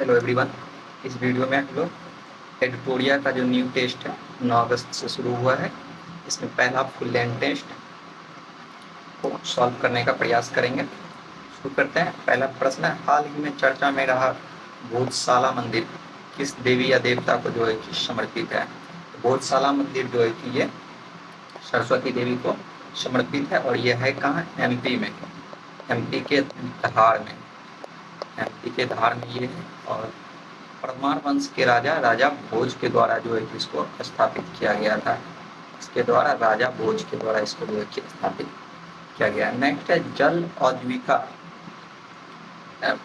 Hello everyone. इस video में हम लोग एडिटोरिया का जो न्यू टेस्ट है 9 अगस्त से शुरू हुआ है, इसमें पहला फुल लेंथ टेस्ट को सॉल्व करने का प्रयास करेंगे। शुरू करते हैं। पहला प्रश्न है, हाल ही में चर्चा में रहा भूतशाला मंदिर किस देवी या देवता को जो है कि समर्पित है? भूतशाला मंदिर जो है कि ये सरस्वती देवी को समर्पित है और यह है कहाँ? एमपी में, एमपी के धार में, एमपी के धार में ये है। और परमार वंश के राजा भोज के द्वारा जो है कि इसको स्थापित किया गया था। इसके द्वारा राजा भोज के द्वारा इसको जो है कि स्थापित किया गया। नेक्स्ट है, जल आजीविका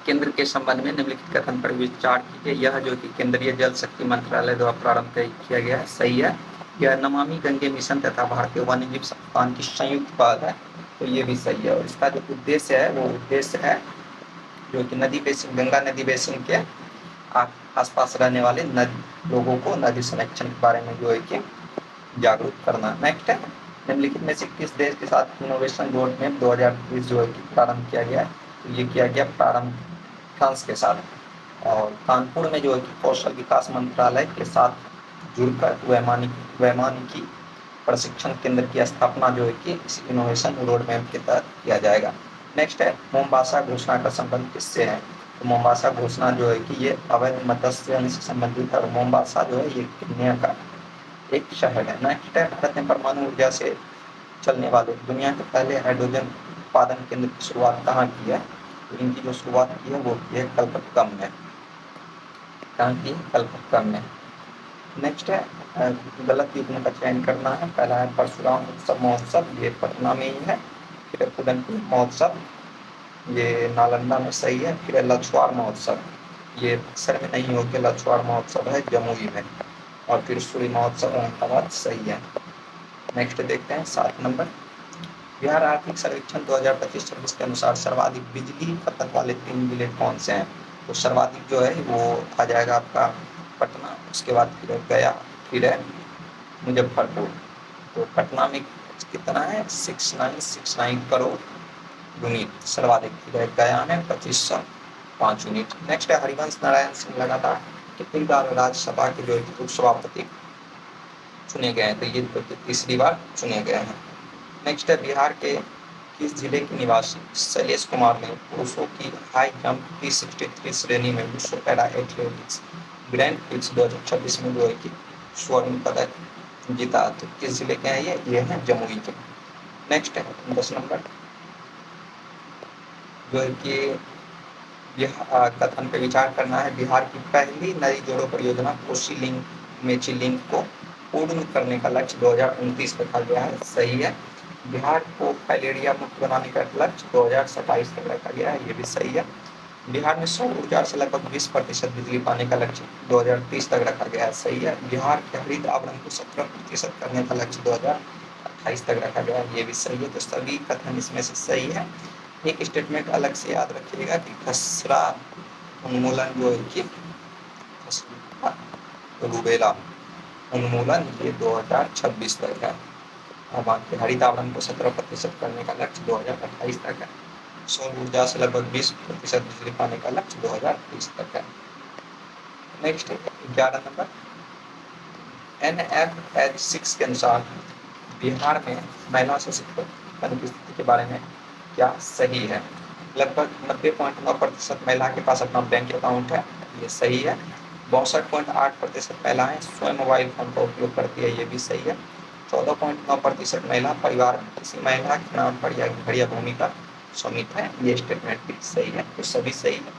केंद्र के संबंध में निम्नलिखित कथन पर विचार कीजिए। यह जो कि केंद्रीय जल शक्ति मंत्रालय द्वारा प्रारंभ किया गया है, सही है। यह नमामि गंगे मिशन तथा भारतीय वन्यजीव संस्थान की संयुक्त पहल है, तो ये भी सही है। और इसका जो उद्देश्य है वो उद्देश्य है जो कि नदी बेसिन, गंगा नदी बेसिन के आसपास रहने वाले लोगों को नदी संरक्षण के बारे में जो है कि जागरूक करना। नेक्स्ट है, निम्नलिखित में से किस देश के साथ इनोवेशन रोड मैप 2020 जो है कि प्रारंभ किया गया है? तो ये किया गया प्रारंभ फ्रांस के साथ। और कानपुर में जो है कि कौशल विकास मंत्रालय के साथ जुड़कर वैमानिकी प्रशिक्षण केंद्र की स्थापना जो है कि इस इनोवेशन रोड मैप के तहत किया जाएगा। नेक्स्ट है, मोम्बासा घोषणा का संबंध किससे है? तो मोम्बासा घोषणा जो है कि ये अवैध मत्स्य से संबंधित है और मोम्बासा जो है ये केन्या का एक शहर है। नेक्स्ट है, भारत ने परमाणु ऊर्जा से चलने वाले दुनिया के पहले हाइड्रोजन उत्पादन केंद्र की शुरुआत कहाँ की है? तो इनकी जो शुरुआत की है वो की है कलकत्ता में। कहाँ की? कलकत्ता में। नेक्स्ट है, गलत युग्म का चयन करना है। पहला है परशुराम उत्सव महोत्सव, ये पटना में ही है। फिर पुदनपुर महोत्सव, ये नालंदा में, सही है। फिर लछवाड़ महोत्सव, ये बक्सर में नहीं होकर लछवाड़ महोत्सव है जमुई में। और फिर सूर्य महोत्सव औरंगाबाद, सही है। नेक्स्ट देखते हैं 7 नंबर, बिहार आर्थिक सर्वेक्षण 2025-26 के अनुसार सर्वाधिक बिजली खपत वाले 3 जिले कौन से हैं? तो सर्वाधिक जो है वो आ जाएगा आपका पटना, उसके बाद फिर गया, फिर है मुजफ्फरपुर। तो पटना में कितना है? 6969 करोड़ यूनिट सर्वाधिक। फिर गया में 2505 यूनिट। नेक्स्ट है, हरिवंश नारायण सिंह लगातार कितनी बार राज्यसभा के जो उपसभापति चुने गए हैं? तो ये 3री बार चुने गए हैं। नेक्स्ट है, बिहार के किस जिले के निवासी शैलेश कुमार ने पुरुषों की हाई जंप T63 श्रेणी में विश्व पैरा एथलेटिक्स ग्रैंड प्रिक्स 2026 में जो है कि स्वर्ण पदक जीता? तो किस जिले के हैं ये हैं जमुई के। नेक्स्ट है 10 नंबर, जो है कि कथन पे विचार करना है। बिहार की पहली नई जोड़ो परियोजना कोसी लिंक मेची लिंक को पूर्ण करने का लक्ष्य 2029 रखा गया है, सही है। बिहार को फाइलेरिया मुक्त बनाने का लक्ष्य 2027 तक रखा गया है, ये भी सही है। बिहार में सौर ऊर्जा से लगभग 20% बिजली पाने का लक्ष्य 2030 तक रखा गया है, सही है। बिहार के हरित आवरण को 17% करने का लक्ष्य 2028 तक रखा गया है, ये भी सही है। तो सभी कथन इसमें से सही है। एक स्टेटमेंट अलग से याद रखिएगा कि खसरा उन्मूलन जो है कि रूबेला उन्मूलन ये 2026 तक है। और बाकी हरित आवरण को 17% करने का लक्ष्य 2028 तक है। सौर ऊर्जा से लगभग 20% बिजली पाने का लक्ष्य 2030 तक है। नेक्स्ट 11 नंबर, NFH6 के अनुसार बिहार में महिला सशक्तिकरण की स्थिति के बारे में क्या सही है? लगभग 90.9% महिला के पास अपना बैंक अकाउंट है, ये सही है। 62.8% महिलाएं स्वयं मोबाइल फोन का उपयोग करती है, ये भी सही है। 14.9% महिला परिवार में किसी महिला के नाम पर या घर या भूमि का स्वामित्व है, ये स्टेटमेंट भी सही है। तो सभी सही है।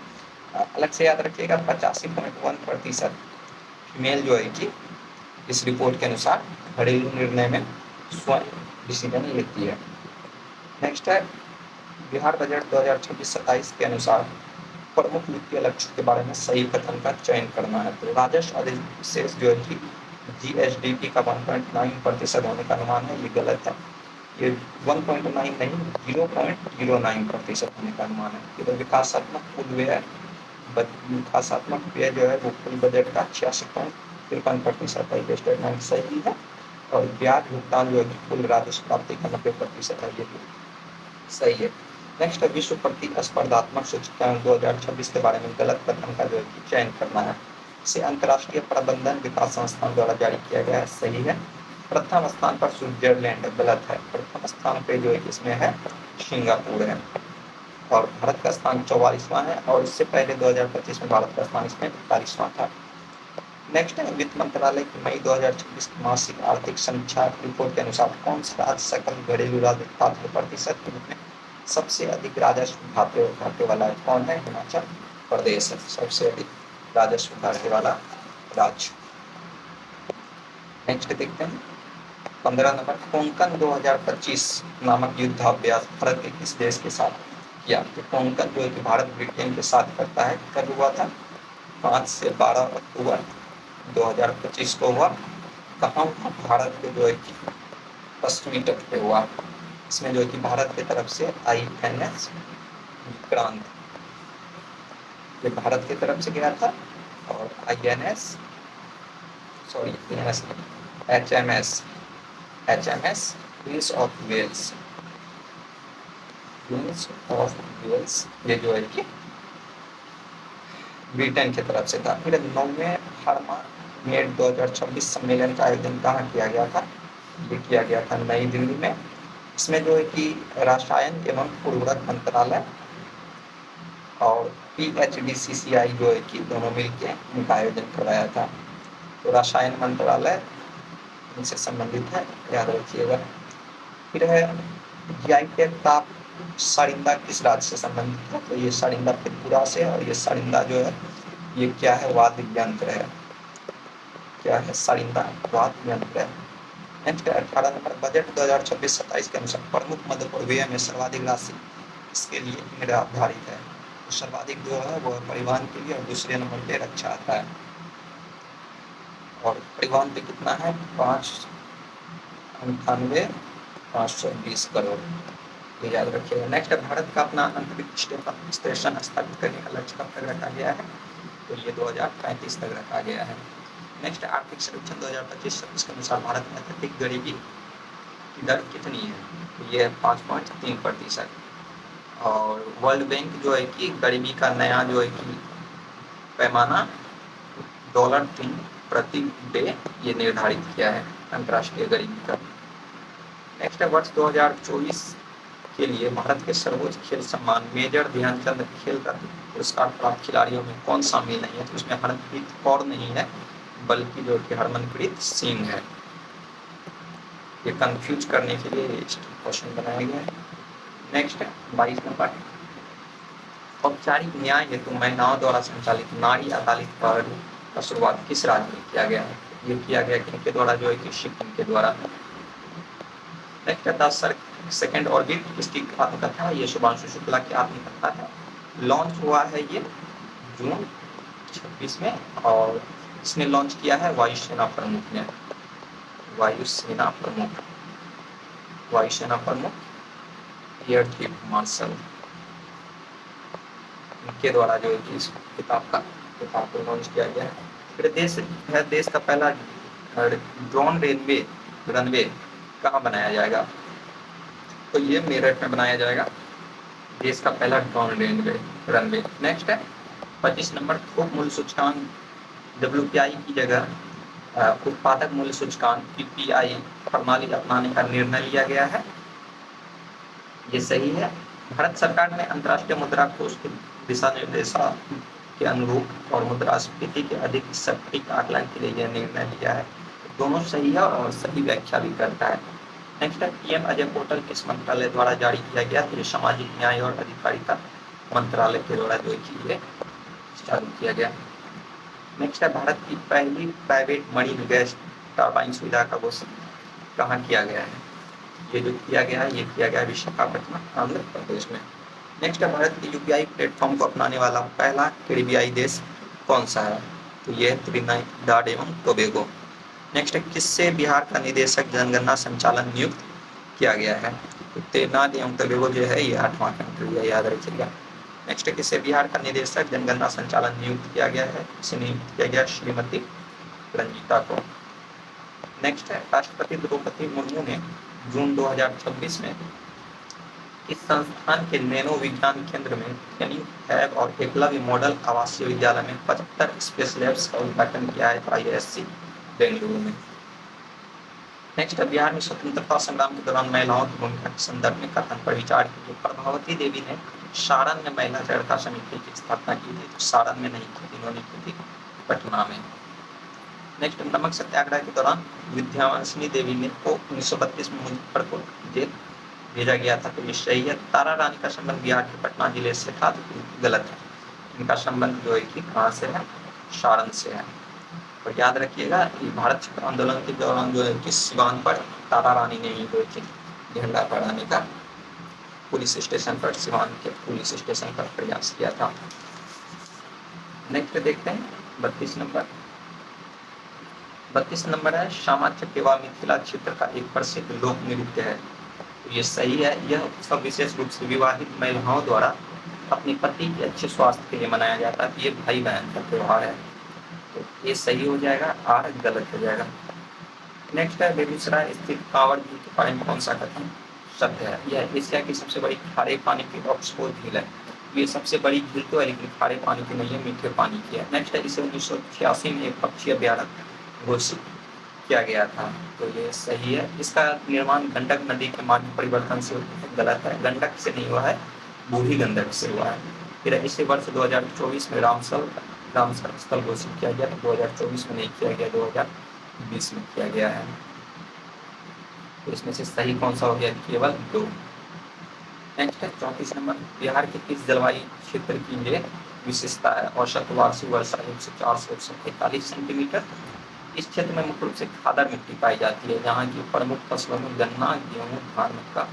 अलग से याद रखिएगा 85.1% फीमेल जो है कि इस रिपोर्ट के अनुसार घरेलू निर्णय में स्वयं डिसीजन लेती है। नेक्स्ट है, बिहार बजट 2026-27 के अनुसार प्रमुख वित्तीय लक्ष्य के बारे में सही कथन का चयन करना है। तो राजस्व अधिशेष जो है कि GSDP का 1.9% होने का अनुमान है, ये गलत है। ये 1.9 नहीं 0.09% होने का अनुमान है। तो विकासात्मक कुल व्यय, विकासात्मक व्यय जो है वो कुल बजट का 66.53% है, ये स्टेटमेंट सही है। और ब्याज भुगतान जो है कि कुल राजस्व प्राप्ति का 90% है, ये सही है। नेक्स्ट है विश्व प्रतिस्पर्धात्मक सूचकांक 2026 के बारे में गलत कथन का जो है कि चयन करना है। इसे अंतर्राष्ट्रीय प्रबंधन विकास संस्थान द्वारा जारी किया गया है, सही है। प्रथम स्थान पर स्विट्जरलैंड, गलत है। प्रथम स्थान पे जो है इसमें है सिंगापुर है और भारत का स्थान 44वां है और इससे पहले 2025 में भारत का स्थान इसमें 41वां था। नेक्स्ट है वित्त मंत्रालय की मई 2026 की मासिक आर्थिक समीक्षा रिपोर्ट के अनुसार कौन सा राज्य सकल घरेलू उत्पाद प्रतिशत के रूप में सबसे अधिक राजस्व घाटे वाला है? कौन है? हिमाचल प्रदेश है सबसे अधिक राजस्व घाटे वाला राज्य। नेक्स्ट देखते हैं 15 नंबर, कोंकण 2025 नामक युद्धाभ्यास भारत के किस देश के साथ किया? तो कोंकण जो है कि भारत ब्रिटेन के साथ करता है। कब हुआ था? 5 से 12 अक्टूबर 2025 को हुआ। कहाँ हुआ? भारत के जो है कि पश्चिमी तट पे हुआ। इसमें जो है कि भारत की तरफ से INS विक्रांत, ये भारत की तरफ से गया था और HMS प्रिंस ऑफ वेल्स, ये जो है कि ब्रिटेन की तरफ से था। फिर 9वें फार्मामेड 2026 सम्मेलन का आयोजन कहाँ किया गया था? ये किया गया था नई दिल्ली में। इसमें जो है कि रसायन एवं उर्वरक मंत्रालय और PHDCCI जो है कि दोनों मिलकर इनका आयोजन करवाया था। तो रसायन मंत्रालय इनसे संबंधित है, याद रखिएगा। फिर है GI-टैग ताप सारिंदा किस राज्य से संबंधित है? तो ये सारिंदा त्रिपुरा से, और ये सारिंदा जो है ये क्या है? वाद्य यंत्र है। क्या है? सारिंदा वाद्य यंत्र है। नेक्स्ट 18 नंबर, बजट 2026-27 के अनुसार प्रमुख मदों पर व्यय में सर्वाधिक राशि इसके लिए निर्धारित है। तो सर्वाधिक जो है वो परिवहन के लिए और दूसरे नंबर पे रक्षा आता है। और परिवहन पे कितना है? 598,520 करोड़, ये याद रखिएगा। नेक्स्ट भारत का अपना अंतरिक्ष स्टेशन स्थापित करने का लक्ष्य कब तक रखा गया है? तो ये 2035 तक रखा गया है। नेक्स्ट आर्थिक सर्वेक्षण 2025-26 के अनुसार भारत में अत्यधिक गरीबी की दर कितनी है? तो ये 5.3%। और वर्ल्ड बैंक जो है कि गरीबी का नया जो है कि पैमाना $3 प्रति डे ये निर्धारित किया है अंतर्राष्ट्रीय गरीबी का। नेक्स्ट है वर्ष 2024 के लिए भारत के सर्वोच्च खेल सम्मान मेजर ध्यानचंद खेल रत्न पुरस्कार प्राप्त खिलाड़ियों में कौन शामिल नहीं है? तो उसमें हरमनप्रीत कौर नहीं है, बल्कि जो कि हरमनप्रीत सिंह है। ये कंफ्यूज करने के लिए क्वेश्चन बनाया गया है। नेक्स्ट है 22 नंबर, औपचारिक न्याय हेतु महिलाओं द्वारा संचालित नारी अदालत का शुरुआत किस राज्य में किया गया है? ये किया गया किनके द्वारा? जो है कि सिक्किम के द्वारा। नेक्स्ट है 10 सेकेंड ऑर्बिट, इसकी आत्मकथा, ये शुभांशु शुक्ला की आत्मकथा है। लॉन्च हुआ है ये जून 26 में और इसने लॉन्च किया है वायुसेना प्रमुख ने। वायुसेना प्रमुख एयर चीफ मार्शल इनके द्वारा जो है कि इस किताब को लॉन्च किया गया है। फिर देश का पहला ड्रोन रनवे कहाँ बनाया जाएगा? तो ये मेरठ में बनाया जाएगा, देश का पहला ड्रोन रनवे। नेक्स्ट है 25 नंबर, थोक मूल्य सूचकांक WPI की जगह उत्पादक मूल्य सूचकांक PPI प्रणाली अपनाने का निर्णय लिया गया है, ये सही है। भारत सरकार ने अंतर्राष्ट्रीय मुद्रा कोष के दिशा निर्देशों के अनुरूप और मुद्रास्फीति के अधिक सटीक आकलन के लिए यह निर्णय लिया है। दोनों सही है और सही व्याख्या भी करता है। नेक्स्ट है PM अजय पोर्टल किस मंत्रालय द्वारा जारी किया गया? तो ये सामाजिक न्याय और अधिकारिता मंत्रालय के द्वारा जो है ये चालू किया गया। नेक्स्ट है भारत की पहली प्राइवेट मरीन गैस टरबाइन सुविधा का घोषणा कहाँ किया गया है? ये जो किया गया है ये किया गया विशाखापट्टनम आंध्र प्रदेश में। नेक्स्ट है भारत के UPI प्लेटफॉर्म को अपनाने वाला पहला कैरिबियाई देश कौन सा है? तो ये है त्रिनिदाद एवं टोबैगो। नेक्स्ट है किससे बिहार का निदेशक जनगणना संचालन नियुक्त किया गया है? तो त्रिनिदाद एवं टोबैगो जो है ये 8वां कंट्री है, याद रखिएगा। नेक्स्ट है किससे बिहार का निदेशक जनगणना संचालन नियुक्त किया गया है? इसे नियुक्त किया गया श्रीमती रंजीता को। नेक्स्ट है राष्ट्रपति द्रौपदी मुर्मू ने जून 2026 में इस संस्थान के नैनो विज्ञान केंद्र में ट्रेनिंग लैब और एकलव्य मॉडल आवासीय विद्यालय में 75 स्पेस लैब्स का उद्घाटन किया है IISc बेंगलुरु में। नेक्स्ट, बिहार में स्वतंत्रता संग्राम के दौरान महिलाओं की भूमिका के संदर्भ में कथन पर विचार कीजिए। प्रभावती देवी ने सारण में महिला चरखा समिति की स्थापना की थी, तो सारण में नहीं की, इन्होंने की थी पटना में। नेक्स्ट, नमक सत्याग्रह के दौरान विद्यावासिनी देवी ने को 1932 में मुजफ्फरपुर जेल भेजा गया था, तो ये सही है। तारा रानी का संबंध बिहार के पटना जिले से था, तो गलत है। इनका संबंध जो है कि कहाँ से है, सारण से है। और याद रखिएगा कि भारत छोड़ो आंदोलन के दौरान जो है कि सिवान पर तारा रानी ने ही जो है झंडा फहराने का पुलिस स्टेशन पर, सिवान के पुलिस स्टेशन पर प्रयास किया था। नेक्स्ट देखते हैं 32 नंबर। 32 नंबर है श्यामा चकेवा मिथिला क्षेत्र का एक प्रसिद्ध लोक नृत्य है, तो ये सही है। यह उत्सव विशेष रूप से विवाहित महिलाओं द्वारा अपने पति के अच्छे स्वास्थ्य के लिए मनाया जाता है। ये भाई बहन का त्योहार है, तो ये सही हो जाएगा, आर गलत हो जाएगा। नेक्स्ट है बेगूसराय स्थित कांवड़ झील के बारे में कौन सा कथन सत्य है। यह एशिया की सबसे बड़ी खारे पानी की ऑक्सफोर्ड झील है। ये सबसे बड़ी झील तो है, लेकिन खारे पानी की नहीं है, मीठे पानी की है। नेक्स्ट है इसे 1986 में एक पक्षी अभ्यारण्य घोषित किया गया था, तो ये सही है। इसका निर्माण गंडक नदी के मार्ग परिवर्तन से गलत है, गंडक से नहीं हुआ है, बूढ़ी गंडक से हुआ है। फिर इसे वर्ष 2024 में रामसर स्थल घोषित किया गया, तो 2024 में नहीं किया गया, 2020 में किया गया है। तो इसमें से सही कौन सा हो गया, केवल 2। नेक्स्ट है 34 नंबर। बिहार के किस जलवायु क्षेत्र की ये विशेषता है। औसत वार्षिक वर्षा 104 से 145 सेंटीमीटर। इस क्षेत्र में मुख्य रूप से खादर मिट्टी पाई जाती है, जहाँ की प्रमुख फसलों में गन्ना, गेहूँ, धान, मक्का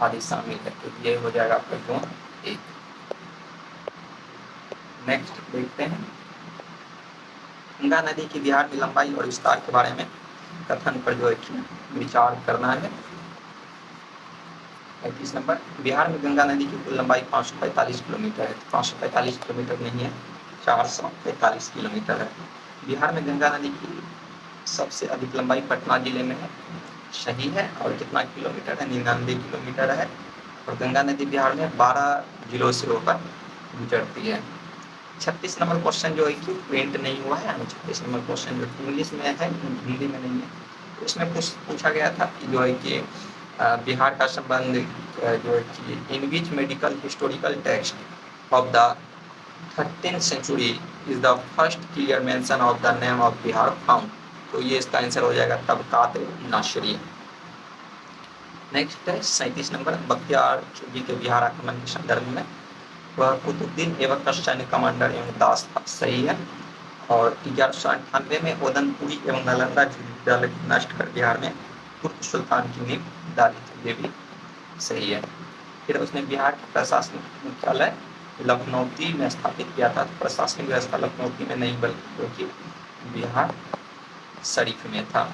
आदि शामिल है, तो ये हो जाएगा आपका जोन 1। नेक्स्ट देखते हैं गंगा नदी की बिहार में लंबाई और विस्तार के बारे में कथन पर जो है विचार करना है। 35 नंबर। बिहार में गंगा नदी की कुल लंबाई 545 किलोमीटर है, 545 किलोमीटर नहीं है, 445 किलोमीटर है। बिहार में गंगा नदी की सबसे अधिक लंबाई पटना जिले में है, सही है। और कितना किलोमीटर है, 99 किलोमीटर है। और गंगा नदी बिहार में 12 जिलों से होकर गुजरती है। 36 नंबर क्वेश्चन जो है कि प्रिंट नहीं हुआ है, 36 नंबर क्वेश्चन जो इंग्लिश में है, हिंदी में नहीं है। तो इसमें पूछा गया था कि जो है कि बिहार का संबंध जो है कि in which medical historical text of the 13th century is the first clear mention of the name of Bihar found, तो ये इसका आंसर हो जाएगा तबकात नासिरी। नेक्स्ट है 37 नंबर। बख्तियार खिलजी के बिहार आक्रमण के संदर्भ में वह कुतुबुद्दीन ऐबक का सैन्य कमांडर एवं दास था, सही है। और 1198 में ओदनपुरी एवं नालंदा विश्वविद्यालय को नष्ट कर बिहार में तुर्क सुल्तान की नींव डाली थी, ये भी सही है। फिर उसने बिहार के प्रशासनिक मुख्यालय लखनऊती में स्थापित किया था, तो प्रशासनिक व्यवस्था लखनऊती में नहीं बल्कि बिहार शरीफ में था।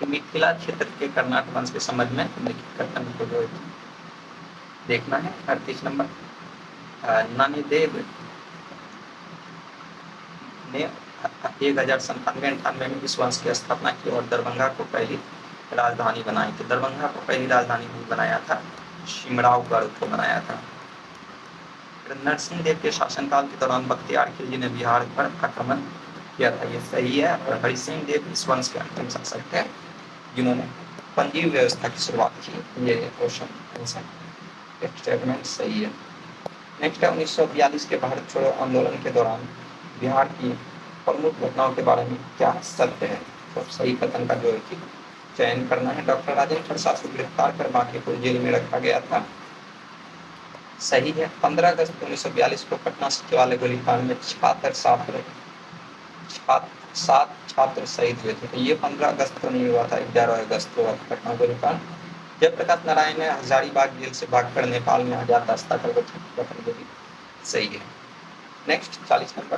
मिथिला क्षेत्र के कर्नाटक वंश के संबंध में निम्नलिखित कथन को जो देखना है। 38 नंबर। नानीदेव ने 1097-98 में इस वंश की स्थापना की और दरभंगा को पहली राजधानी बनाई थी। दरभंगा को पहली राजधानी नहीं बनाया था, शिमरावगढ़ को बनाया था। नरसिंह देव के शासनकाल के दौरान बख्तियार खिलजी ने बिहार पर आक्रमण किया था, ये सही है। और हरि सिंह देव इस वंश के अंतिम शासक थे जिन्होंने पंजीय व्यवस्था की शुरुआत की, ये क्वेश्चन आंसर स्टेटमेंट सही है। नेक्स्ट है 1942 के भारत छोड़ो आंदोलन के दौरान बिहार की प्रमुख घटनाओं के बारे में क्या सत्य है, तो सही कथन का जो है कि चयन करना है। डॉक्टर राजेंद्र प्रसाद को गिरफ्तार कर बांकीपुर जेल में रखा गया था, सही है। 15 अगस्त 1942 को पटना सचिवालय गोलीकांड में 7 छात्र शहीद हुए थे, तो ये 15 अगस्त को नहीं हुआ था, 11 अगस्त को हुआ था पटना गोलीकांड। जयप्रकाश नारायण ने हजारीबाग जेल से भागकर नेपाल में आजाद रास्ता कर गठन की, सही है। Next 40 number.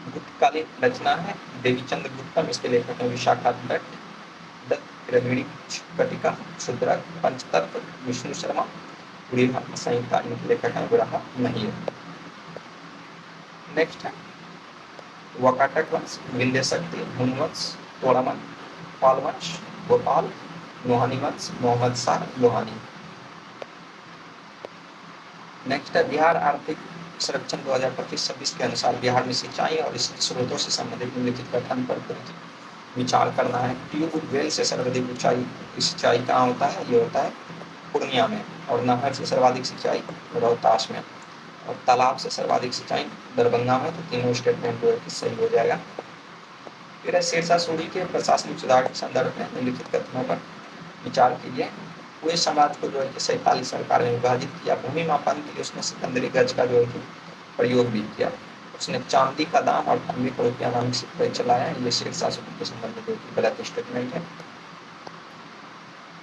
गुप्तकालीन रचना है देवीचंद्र गुप्तम, इसके लेखक हैं विशाखा दत्त, कटिका, शुद्रक, पंचतत्व, विष्णु शर्मा, संहिता, इनके लेखक हैं बुराहा नहीं है। नेक्स्ट है वाकाटक वंश, विंध्य शक्ति, हुन वंश, तोड़ामन, पाल वंश, गोपाल, लोहानी वंश, मोहम्मद शाह लोहानी। नेक्स्ट है बिहार आर्थिक सर्वेक्षण 2025-26 के अनुसार बिहार में सिंचाई और इसके स्रोतों से संबंधित निम्नलिखित कथन पर विचार करना है। ट्यूबवेल से सर्वाधिक ऊंचाई सिंचाई कहाँ होता है? ये होता है पूर्णिया में। और नहर से सर्वाधिक सिंचाई रोहतास में। और तालाब से सर्वाधिक सिंचाई दरभंगा में। तो तीनों स्टेटमेंट जो है सही हो जाएगा। फिर है शेरशाह सूरी के प्रशासनिक सुधार के संदर्भ में निम्नलिखित कथनों पर विचार कीजिए। पूरे समाज को जो है कि 47 सरकार में विभाजित किया। भूमि मापन के लिए उसने सिकंदरी गज का जो है कि प्रयोग भी किया। उसने चांदी का दाम और तांबे का रुपया नाम से चलाया। ये शेरशाह सूरी के संबंध में गलत स्टेटमेंट है।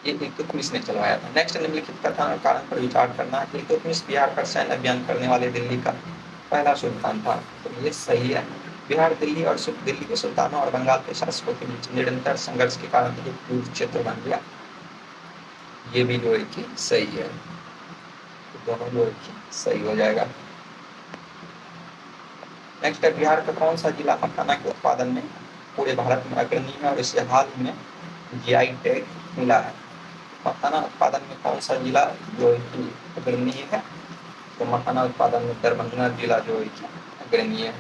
ये इल्तुतमिश ने चलवाया था। नेक्स्ट निम्नलिखित कथन और कारण पर विचार करना है। इल्तुतमिश बिहार पर सैन्य अभियान करने वाले दिल्ली का पहला सुल्तान था। तो ये सही है। बिहार दिल्ली और दिल्ली के सुल्तानों और बंगाल के शासकों के बीच निरंतर संघर्ष के कारण एक युद्ध क्षेत्र बन गया। ये भी जो है कि सही है। तो दोनों जो है कि सही हो जाएगा। नेक्स्ट है बिहार का कौन सा जिला मखाना के उत्पादन में पूरे भारत में अग्रणी है और इसे हाल ही में जीआई टैग मिला है? मखाना उत्पादन में कौन सा जिला जो है कि अग्रणी है? तो मखाना उत्पादन में दरभंगा जिला जो है कि अग्रणी है।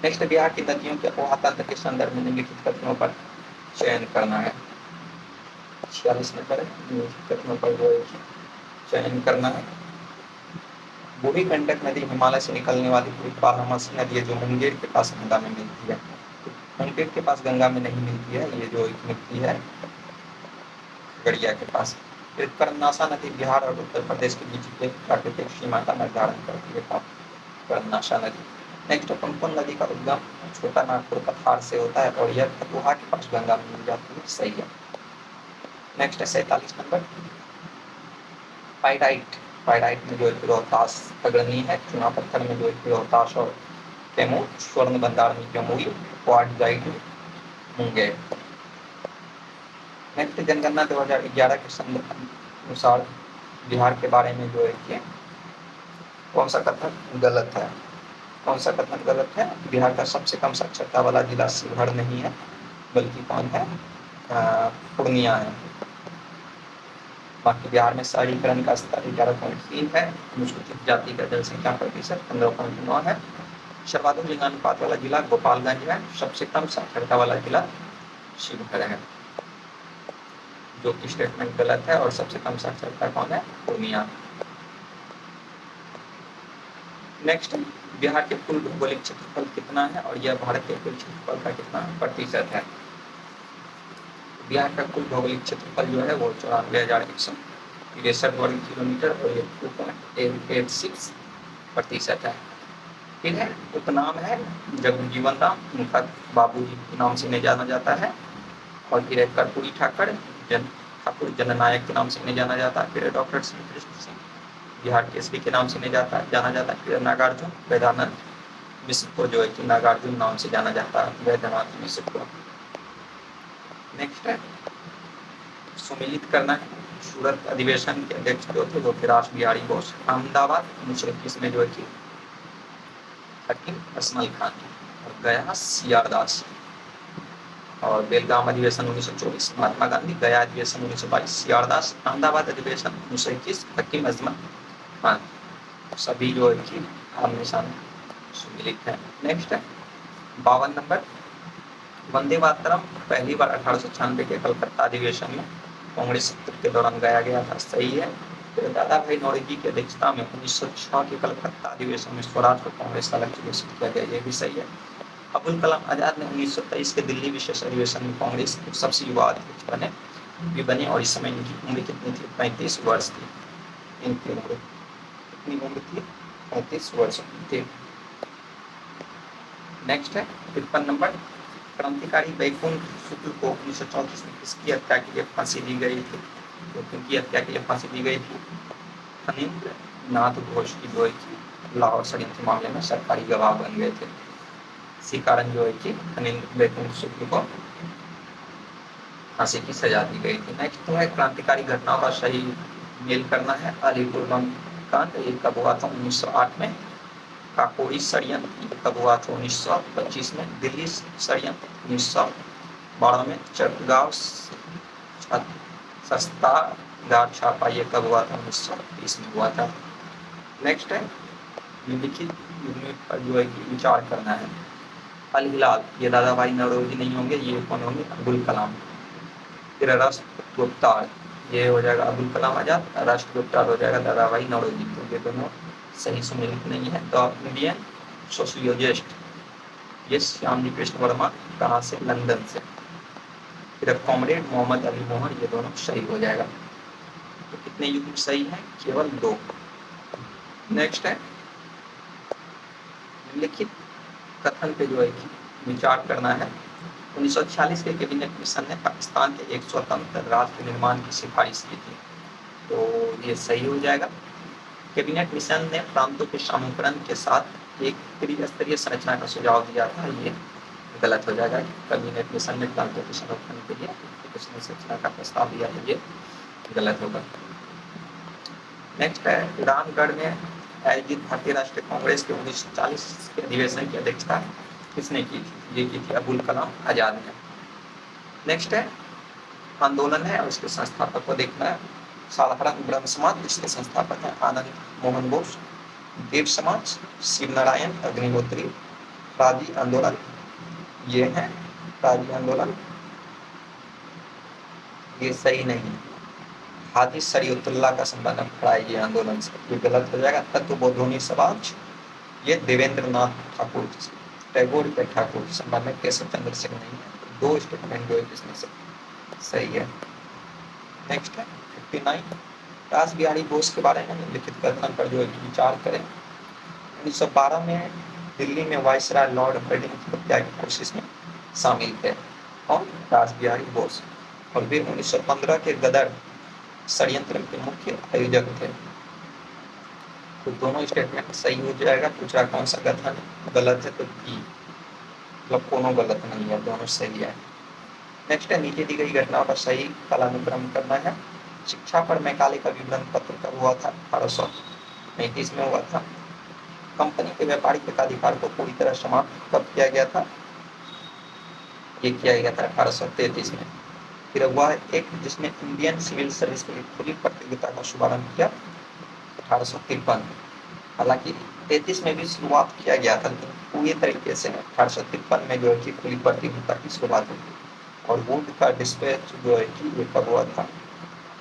नेक्स्ट बिहार की नदियों के अपोहा तंत्र के संदर्भ में निम्नलिखित कथनों पर चयन करना है। 46 नंबर है। निम्नलिखित कथनों पर जो है कि चयन करना है। बूढ़ी गंडक नदी हिमालय से निकलने वाली पूरी बारहमासी नदी है जो मुंगेर के पास गंगा में मिलती है। मुंगेर के पास गंगा में नहीं मिलती है। ये जो मिलती है गड़िया के पास। कर्मनाशा नदी बिहार और उत्तर प्रदेश के बीच एक प्राकृतिक सीमा का निर्धारण करती है। कर्मनाशा नदी। नेक्स्ट पुनपुन नदी का उद्गम छोटा नागपुर पठार से होता है और यह फतुहा के पास गंगा में मिल जाती है। सही है। नेक्स्ट है 47 नंबर पाइराइट। पाइराइट में जो है रोहतास अग्रणी है। चुना पत्थर में जो है रोहतास और कैमूर। स्वर्ण भंडार में जमुई। क्वार्टजाइट में मुंगेर। नेक्स्ट जनगणना 2011 के संदर्भ अनुसार बिहार के बारे में जो है कि कौन सा कथन गलत है? कौन सा कथन गलत है? बिहार का सबसे कम साक्षरता वाला जिला शिवहर नहीं है बल्कि कौन है? पूर्णिया है। बाकी बिहार में शहरीकरण का स्तर 11.3 है। अनुसूचित जाति का जनसंख्या प्रतिशत 15.9 है। सर्वाधिक लिंगानुपात वाला जिला गोपालगंज है। सबसे कम साक्षरता वाला जिला शिवहर है। जो कि स्टेटमेंट गलत है। और सबसे कम साक्षरता कौन है? पूर्णिया। नेक्स्ट बिहार के कुल भौगोलिक क्षेत्रफल कितना है और यह भारत के कुल क्षेत्रफल का कितना प्रतिशत है? बिहार का कुल भौगोलिक क्षेत्रफल जो है वो 94,163 वर्ग किलोमीटर और ये 2.886% है। फिर है उपनाम है जगजीवन राम, उनका बाबूजी के नाम से नहीं जाना जाता है। और फिर है कर्पूरी ठाकुर ठाकुर जननायक के नाम से नहीं जाना जाता है। फिर डॉक्टर श्री कृष्ण सिंह बिहार केसरी के नाम से नहीं जाना जाता है। फिर नागार्जुन वेदानंद मिश्र को जो है कि नागार्जुन नाम से जाना जाता है। वेदानंद मिश्र को। नेक्स्ट है सुमिलित करना है। सूरत अधिवेशन के अध्यक्ष जो थे वो थे रास बिहारी बोस। अहमदाबाद 1921 में जो है कि हकीम असमल खान और गया सीआर दास। और बेलगाम अधिवेशन 1924 महात्मा गांधी। गया अधिवेशन 1922 सीआर दास। अहमदाबाद अधिवेशन 1921 हकीम अजमल खान। सभी जो है कि आमने सामने सुमिलित है। नेक्स्ट है 52 नंबर वंदे मातरम पहली बार 1896 के कलकत्ता अधिवेशन में कांग्रेस सत्र के दौरान गाया गया था। सही है। फिर दादा भाई नौरोजी की अध्यक्षता में 1906 के कलकत्ता अधिवेशन में स्वराज को कांग्रेस का लक्ष्य घोषित किया गया। ये भी सही है। अबुल कलाम आजाद ने 1923 के दिल्ली विशेष अधिवेशन में कांग्रेस के सबसे युवा अध्यक्ष बने और इस समय इनकी उम्र कितनी थी? 35 वर्ष थी। इनकी उम्र कितनी उम्र थी? 35 वर्ष थी। नेक्स्ट है 53 नंबर क्रांतिकारी बैकुंठ शुक्ल को 1934 में किसकी हत्या के लिए फांसी दी गई थी? तो किनकी हत्या के लिए फांसी दी गई थी? फणींद्र नाथ घोष की जो है कि लाहौर षड्यंत्र मामले में सरकारी गवाह बन गए थे। इसी कारण जो है कि फणींद्र बैकुंठ शुक्ल को फांसी की सजा दी गई थी। नेक्स्ट है क्रांतिकारी घटनाओं का सही मेल करना है। अलीपुर बम कांड ये कब हुआ था? 1908 में। काकोरी षड्यंत्र कब हुआ था? 1925 में। दिल्ली षड्यंत्र 1912 में। चरगांव सस्ता गार छापा, ये कब हुआ था? 1930 में हुआ था। नेक्स्ट है निम्नलिखित यूनिट पर जो है कि विचार करना है। अल हिलाल, ये दादा भाई नौरोजी नहीं होंगे, ये कौन होंगे? अब्दुल कलाम। फिर राष्ट्रगुप्तार, ये हो जाएगा अब्दुल कलाम आजाद, राष्ट्रगुप्तार हो जाएगा दादा भाई नौरोजी। तो ये दोनों सही सुमेलित नहीं है। द इंडियन सोशियोलॉजिस्ट, ये श्यामजी कृष्ण वर्मा, कहाँ से? लंदन से। फिर कॉमरेड मोहम्मद अली मोहन, ये दोनों सही हो जाएगा। तो कितने यूनिट सही है? केवल 2। नेक्स्ट है निम्नलिखित कथन पे जो है कि विचार करना है। 1946 के कैबिनेट मिशन ने पाकिस्तान के एक स्वतंत्र राष्ट्र निर्माण की सिफारिश की थी, तो ये सही हो जाएगा। कैबिनेट मिशन ने प्रांतों के समूहीकरण के साथ एक त्रिस्तरीय संरचना का सुझाव दिया था, ये गलत हो जाएगा। कैबिनेट मिशन ने प्रांतों के संरक्षण के लिए संरचना का प्रस्ताव दिया, तो ये गलत होगा। नेक्स्ट है रामगढ़ में आयोजित भारतीय राष्ट्रीय कांग्रेस के 1940 के अधिवेशन की अध्यक्षता किसने की थी? ये की थी अब्दुल कलाम आजाद ने। नेक्स्ट है आंदोलन है और उसके संस्थापक को देखना है। साधारण ब्रह्म समाज, इसके संस्थापक हैं आनंद मोहन बोस। देव समाज, शिव नारायण अग्निहोत्री। राजी आंदोलन, ये है राजी आंदोलन, ये सही नहीं। हाजी शरीयतुल्लाह का संबंध खड़ा है ये आंदोलन से, ये गलत हो जाएगा। तत्वबोधिनी समाज, ये देवेंद्र नाथ ठाकुर टैगोर के ठाकुर संबंध में केशव चंद्र सिंह नहीं है। 2 स्टेटमेंट जो है इसमें से सही है। नेक्स्ट है 59 रास बिहारी बोस के बारे में निम्नलिखित कथन पर जो है विचार करें। 1912 में दिल्ली में वायसराय लॉर्ड हार्डिंग की हत्या की कोशिश में शामिल थे, और रास बिहारी बोस। और फिर 1915 के गदर षड्यंत्र के मुख्य आयोजक थे। तो दोनों स्टेटमेंट सही हो जाएगा। पूछा कौन सा कथन गलत है, तो बी, मतलब कोनो गलत नहीं है, दोनों सही है। नेक्स्ट है नीचे दी गई घटनाओं का सही कालानुक्रम करना है। शिक्षा पर मैकाले का विवरण पत्र कब हुआ था? 1839 में हुआ था। कंपनी के व्यापारिक एकाधिकार को पूरी तरह समाप्त कब किया गया था? ये किया गया था 1833 में। फिर हुआ एक जिसने इंडियन सिविल सर्विस के लिए खुली प्रतियोगिता का शुभारंभ किया, 1853। हालांकि 33 में भी शुरुआत किया गया था, लेकिन पूरी तरीके से 1853 में जो है कि खुली प्रतियोगिता की शुरुआत हुई। और वुड का डिस्पैच जो है कि ये कब हुआ था?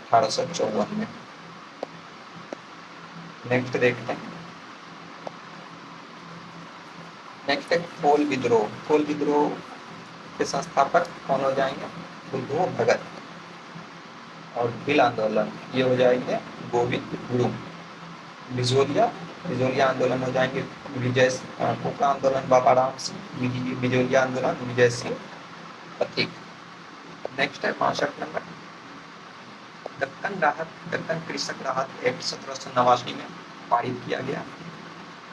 1854 में। नेक्स्ट देखते हैं। नेक्स्ट है कोल विद्रोह। कोल विद्रोह के संस्थापक कौन हो जाएंगे? बुद्धू भगत। और भील आंदोलन, ये हो जाएंगे गोविंद गुरु। बिजोलिया आंदोलन हो जाएंगे विजय, कोका आंदोलन बाबा राम सिंह, बिजोलिया आंदोलन विजय सिंह पथिक। नेक्स्ट है 65 नंबर दक्कन कृषक राहत एक्ट 1789 में पारित किया गया।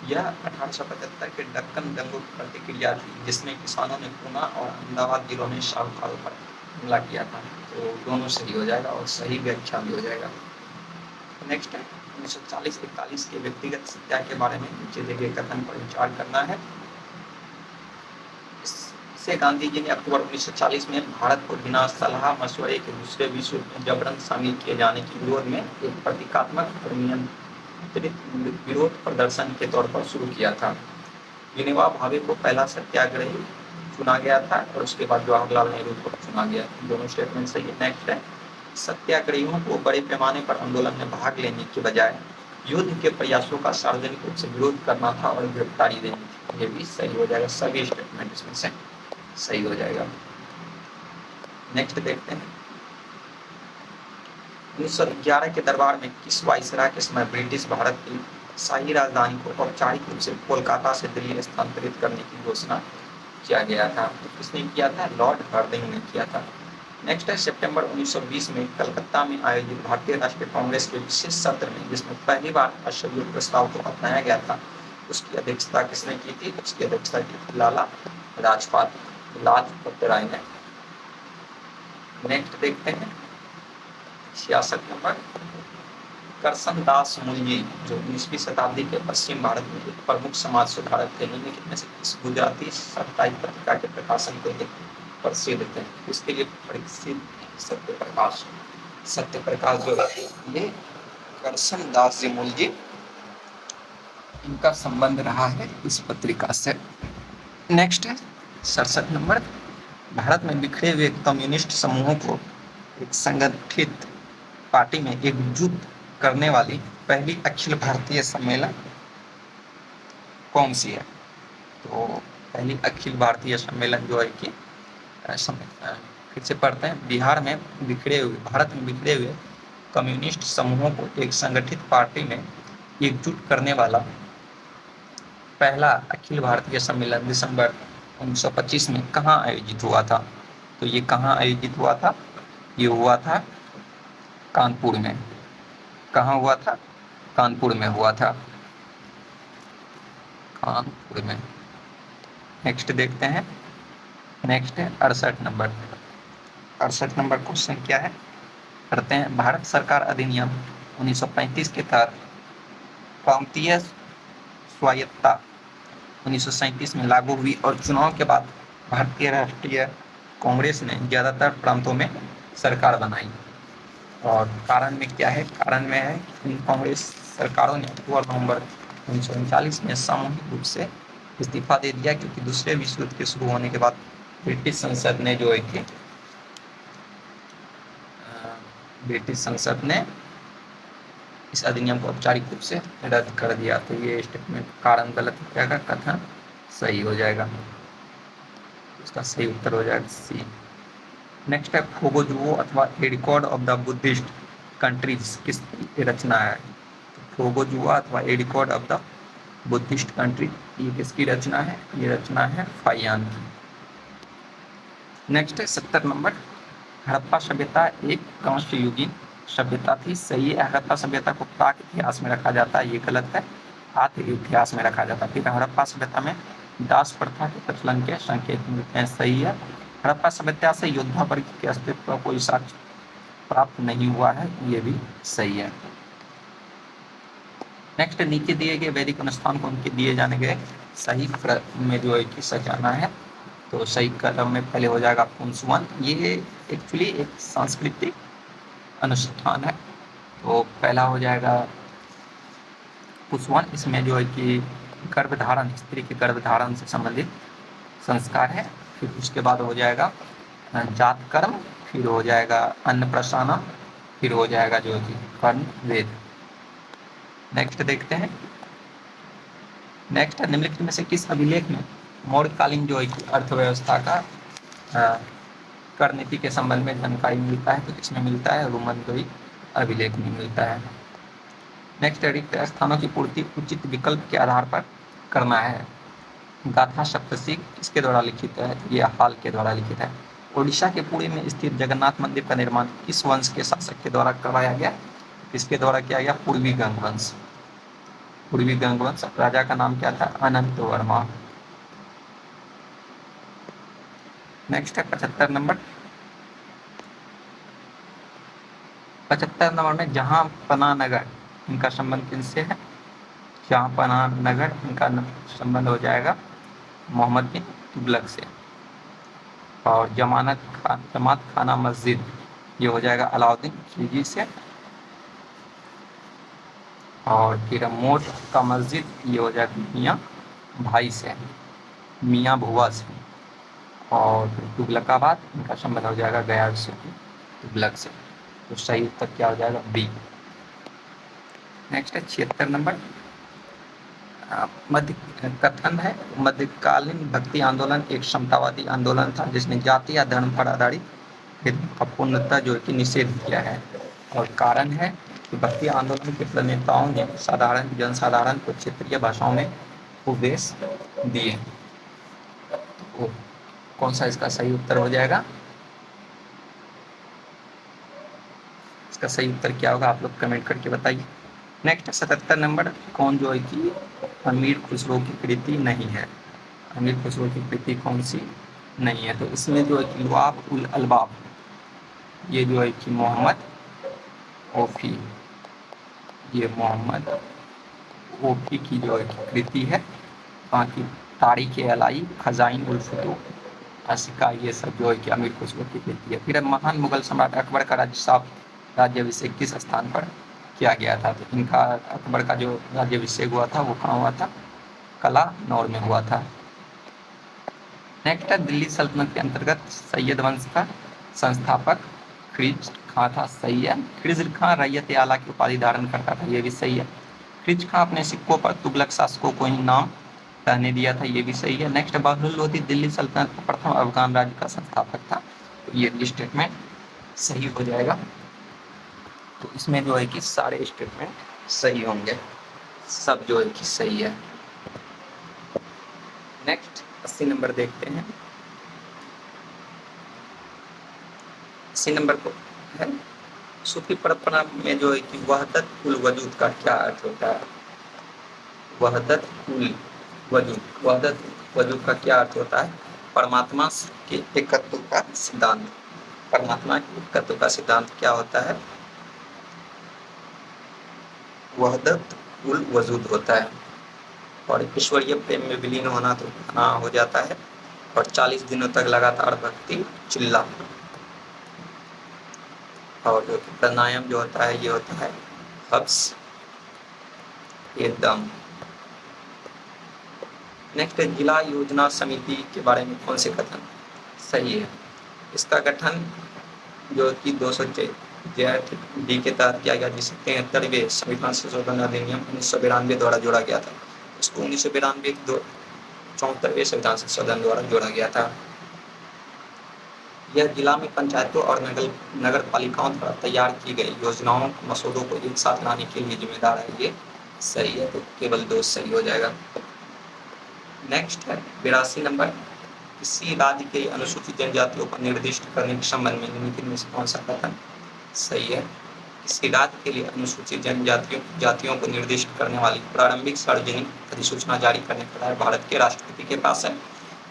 यह 1875 के दक्कन दंगों की प्रतिक्रिया थी, जिसमें किसानों ने पूना और अहमदाबाद जिलों में शाहरुखाल पर हमला किया था। तो दोनों सही हो जाएगा और सही व्याख्या भी हो जाएगा। नेक्स्ट है 1940-41 के व्यक्तिगत सत्या के बारे में नीचे दिए गए कथन पर विचार करना है। इससे गांधी जी ने अक्टूबर 1940 में भारत को बिना सलाह मशवरे के दूसरे विश्व में जबरन शामिल किए जाने के विरोध में एक प्रतीकात्मक और नियंत्रित विरोध प्रदर्शन के तौर पर शुरू किया था। विनोबा भावे को पहला सत्याग्रही चुना गया था और उसके बाद जवाहरलाल नेहरू को चुना गया। दोनों स्टेटमेंट सही है। नेक्स्ट है सत्याग्रहियों को बड़े पैमाने पर आंदोलन में भाग लेने के बजाय युद्ध के प्रयासों का सार्वजनिक रूप से विरोध करना था और गिरफ्तारी देनी थी। ये भी सही हो जाएगा। सभी स्टेटमेंट इसमें से सही हो जाएगा। नेक्स्ट देखते हैं 1911 के दरबार में किस वाइसराय के समय ब्रिटिश भारत की शाही राजधानी को औपचारिक रूप से कोलकाता से दिल्ली स्थानांतरित करने की घोषणा किया गया था? तो किसने किया था? लॉर्ड हार्डिंग ने किया था। नेक्स्ट है सितंबर 1920 में कलकत्ता में आयोजित भारतीय राष्ट्रीय कांग्रेस के विशेष सत्र में, जिसमें पहली बार असहयोग प्रस्ताव को अपनाया गया था, उसकी अध्यक्षता किसने की थी? उसकी अध्यक्षता की थी लाला लाजपत राय ने। नेक्स्ट देखते हैं 66 नंबर करसन दास मुंजी, जो 19वीं शताब्दी के पश्चिम भारत में एक प्रमुख समाज सुधारक थे। निम्नलिखित में से इस गुजराती साप्ताहिक पत्रिका के प्रकाशन के लिए प्रसिद्ध थे? इसके लिए प्रसिद्ध सत्यप्रकाश। सत्यप्रकाश जो है ये करशन दास जी मूल जी, इनका संबंध रहा है इस पत्रिका से। नेक्स्ट है 67 नंबर, भारत में बिखरे हुए कम्युनिस्ट समूहों को एक संगठित पार्टी में एकजुट करने वाली पहली अखिल भारतीय सम्मेलन कौन सी है? तो पहली अखिल भारतीय सम्मेलन जो है कि फिर से पढ़ते हैं, भारत में बिखरे हुए कम्युनिस्ट समूहों को एक संगठित पार्टी में एकजुट करने वाला पहला अखिल भारतीय सम्मेलन दिसंबर 1925 में कहाँ आयोजित हुआ था? तो ये कहाँ आयोजित हुआ था? ये हुआ था कानपुर में। कहाँ हुआ था? कानपुर में हुआ था, कानपुर में। नेक्स्ट देखते हैं, नेक्स्ट है 68 नंबर। 68 नंबर क्वेश्चन क्या है करते हैं, भारत सरकार अधिनियम 1935 के तहत प्रांतीय स्वायत्तता 1937 में लागू हुई और चुनाव के बाद भारतीय राष्ट्रीय कांग्रेस ने ज्यादातर प्रांतों में सरकार बनाई। और कारण में क्या है? कारण में है इन कांग्रेस सरकारों ने अक्टूबर नवंबर 1939 में सामूहिक रूप से इस्तीफा दे दिया, क्योंकि दूसरे विश्व युद्ध के शुरू होने के बाद ब्रिटिश संसद ने जो है कि ब्रिटिश संसद ने इस अधिनियम को औपचारिक रूप से रद्द कर दिया। तो ये स्टेटमेंट कारण गलत हो जाएगा, कथन सही हो जाएगा। इसका सही उत्तर हो जाएगा सी। नेक्स्ट है फोगोजुओ अथवा a record of the Buddhist countries किसकी रचना है? तो फोगोजुआ अथवा a record of the Buddhist country ये किसकी रचना है? ये रचना है फाहियान की। नेक्स्ट है 70 नंबर, हड़प्पा सभ्यता एक कांस्य युगीन सभ्यता थी, सही है। हड़प्पा सभ्यता को प्राक इतिहास में रखा जाता है, ये गलत है, आद्य इतिहास में रखा जाता है। फिर हड़प्पा सभ्यता में दास प्रथा के प्रचलन के संकेत मिलते हैं, सही है। हड़प्पा सभ्यता से योद्धा वर्ग के अस्तित्व का कोई साक्ष्य प्राप्त नहीं हुआ है, ये भी सही है। नेक्स्ट, नीचे दिए गए वैदिक अनुष्ठान को उनके दिए जाने गए सही क्रम में जो है कि सजाना है। तो सही क्रम में पहले हो जाएगा पुंसवन, ये एक्चुअली एक सांस्कृतिक अनुष्ठान है। तो पहला हो जाएगा पुंसवन, इसमें जो है कि गर्भधारण, स्त्री के गर्भधारण से संबंधित संस्कार है। फिर उसके बाद हो जाएगा जात कर्म, फिर हो जाएगा अन्नप्राशन, फिर हो जाएगा जो है कि कर्ण वेद। नेक्स्ट देखते हैं, नेक्स्ट निम्नलिखित में से किस अभिलेख में मौर्यकालीन जो है कि अर्थव्यवस्था का कर नीति के संबंध में जानकारी मिलता है? तो इसमें मिलता है रोमनदेही अभिलेख में मिलता है। नेक्स्ट, रिक्त स्थानों की पूर्ति उचित विकल्प के आधार पर करना है। गाथा सप्तशती किसके द्वारा लिखित है? ये हाल के द्वारा लिखित है। ओडिशा के पुरी में स्थित जगन्नाथ मंदिर का निर्माण किस वंश के शासक के द्वारा करवाया गया? किसके द्वारा किया गया? पूर्वी गंग वंश। पूर्वी गंग वंश, राजा का नाम क्या था? अनंत वर्मा। नेक्स्ट है 75 नंबर। 75 नंबर में जहांपना नगर, इनका संबंध किनसे है? जहांपना नगर, इनका संबंध हो जाएगा मोहम्मद बिन तुगलक से। और जमात खाना मस्जिद, ये हो जाएगा अलाउद्दीन खिलजी से। और फिर मोट का मस्जिद, ये हो जाएगा मियाँ भाई से, मियाँ भुआ से। और फिर तुगलकाबाद, इनका संबंध हो जाएगा गया से तुगलक से। तो सही उत्तर क्या हो जाएगा? बी। नेक्स्ट है 76 नंबर। कथन है मध्यकालीन भक्ति आंदोलन एक समतावादी आंदोलन था जिसने जाति या धर्म पर आधारित भेदभाव का पूर्णतः जो है कि निषेध किया है। और कारण है कि भक्ति आंदोलन के प्रणेताओं ने जनसाधारण को क्षेत्रीय भाषाओं में उपदेश दिए। तो कौन सा इसका सही उत्तर हो जाएगा? इसका सही उत्तर क्या होगा आप लोग कमेंट करके बताइए। नेक्स्ट 77 नंबर, कौन जो है कि अमीर खुसरो की कृति नहीं है? अमीर खुसरो की कृति कौन सी नहीं है? तो इसमें जो है कि लुआब उल अलबाब, ये जो है कि मोहम्मद ओफी, ये मोहम्मद ओफी की जो है कृति है। बाकी तारीख अलाई, खजाइन उल फुतूह, आशिका, ये सब जो है कि अमीर खुसरो की कृति है। फिर महान मुगल सम्राट अकबर का राज्याभिषेक किस स्थान पर किया गया था? तो इनका अकबर का जो राज्याभिषेक हुआ था वो कहाँ हुआ था? कलानौर में हुआ था। नेक्स्ट है, दिल्ली सल्तनत के अंतर्गत सैयद वंश का संस्थापक खिज़्र खां था। सही है। खिज़्र खां रैयत आला की उपाधि धारण करता था, ये भी सही है। खिज़्र खां अपने सिक्कों पर तुगलक शासकों को ही नाम रहने दिया था, ये भी सही है। नेक्स्ट, बहलुल लोधी दिल्ली सल्तनत का प्रथम अफगान राज्य का संस्थापक था, तो ये स्टेटमेंट सही हो जाएगा। तो इसमें जो है कि सारे स्टेटमेंट सही होंगे, सब जो है कि सही है। नेक्स्ट 80 नंबर देखते हैं। 80 नंबर को है, सूफी परंपरा में जो है कि वहदत उल वजूद का क्या अर्थ होता है? वहदत उल वजूद, वहदत वजूद का क्या अर्थ होता है? परमात्मा के एकत्व का सिद्धांत। परमात्मा के एकत्व का सिद्धांत क्या होता है? वहदत उल वजूद होता है। और ईश्वरीय प्रेम में विलीन होना तो हो जाता है। और 40 दिनों तक लगातार भक्ति चिल्ला। और जो प्राणायाम जो होता है ये होता है हब्स एकदम। नेक्स्ट, जिला योजना समिति के बारे में कौन से कथन सही है? इसका गठन जो कि 206 के तहत किया गया, जिसे 73वें संविधान संशोधन अधिनियम 1992 द्वारा जोड़ा गया था। इसको 1992 74वें संविधान संशोधन द्वारा जोड़ा गया था। यह जिला में पंचायतों और नगर पालिकाओं द्वारा तैयार की गई योजनाओं मसौदों को एक साथ लाने के लिए जिम्मेदार है, ये सही है। तो केवल 2 सही हो जाएगा। नेक्स्ट है 82 नंबर, किसी राज्य के अनुसूचित जनजातियों को निर्दिष्ट करने के संबंध में निम्नलिखित में से कौन सा कथन सही है? किसी राज्य के लिए अनुसूचित जातियों को निर्दिष्ट करने वाली प्रारंभिक सार्वजनिक अधिसूचना जारी करने का अधिकार भारत के राष्ट्रपति के पास है।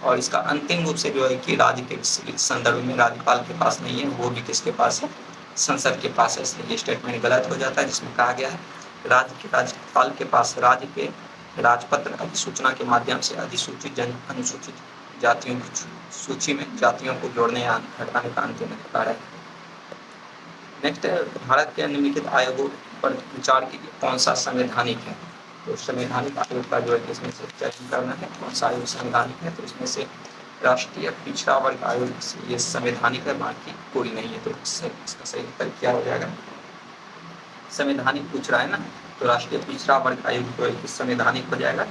और इसका अंतिम रूप से जो है कि राज्य के संदर्भ में राज्यपाल के पास नहीं है, वो भी किसके पास है? संसद के पास है। इसलिए ये स्टेटमेंट गलत हो जाता है, जिसमें कहा गया है राज्य के राज्यपाल के पास राज्य के राजपत्र अधिसूचना के माध्यम से अधिसूचित अनुसूचित जातियों की सूची में जातियों को जोड़ने या हटाने का अंतिम अधिकार है। नेक्स्ट है, भारत के निम्नलिखित आयोगों पर विचार कीजिए, कौन सा संवैधानिक है? तो संवैधानिक आयोग का जो है इसमें से चयन करना है, कौन सा आयोग संवैधानिक है? तो इसमें से राष्ट्रीय पिछड़ा वर्ग आयोग ये संवैधानिक है, बाकी कोई नहीं है। तो इसका सही उत्तर क्या हो जाएगा? संवैधानिक पूछ रहा है ना, तो राष्ट्रीय पिछड़ा वर्ग आयोग जो है संवैधानिक हो जाएगा,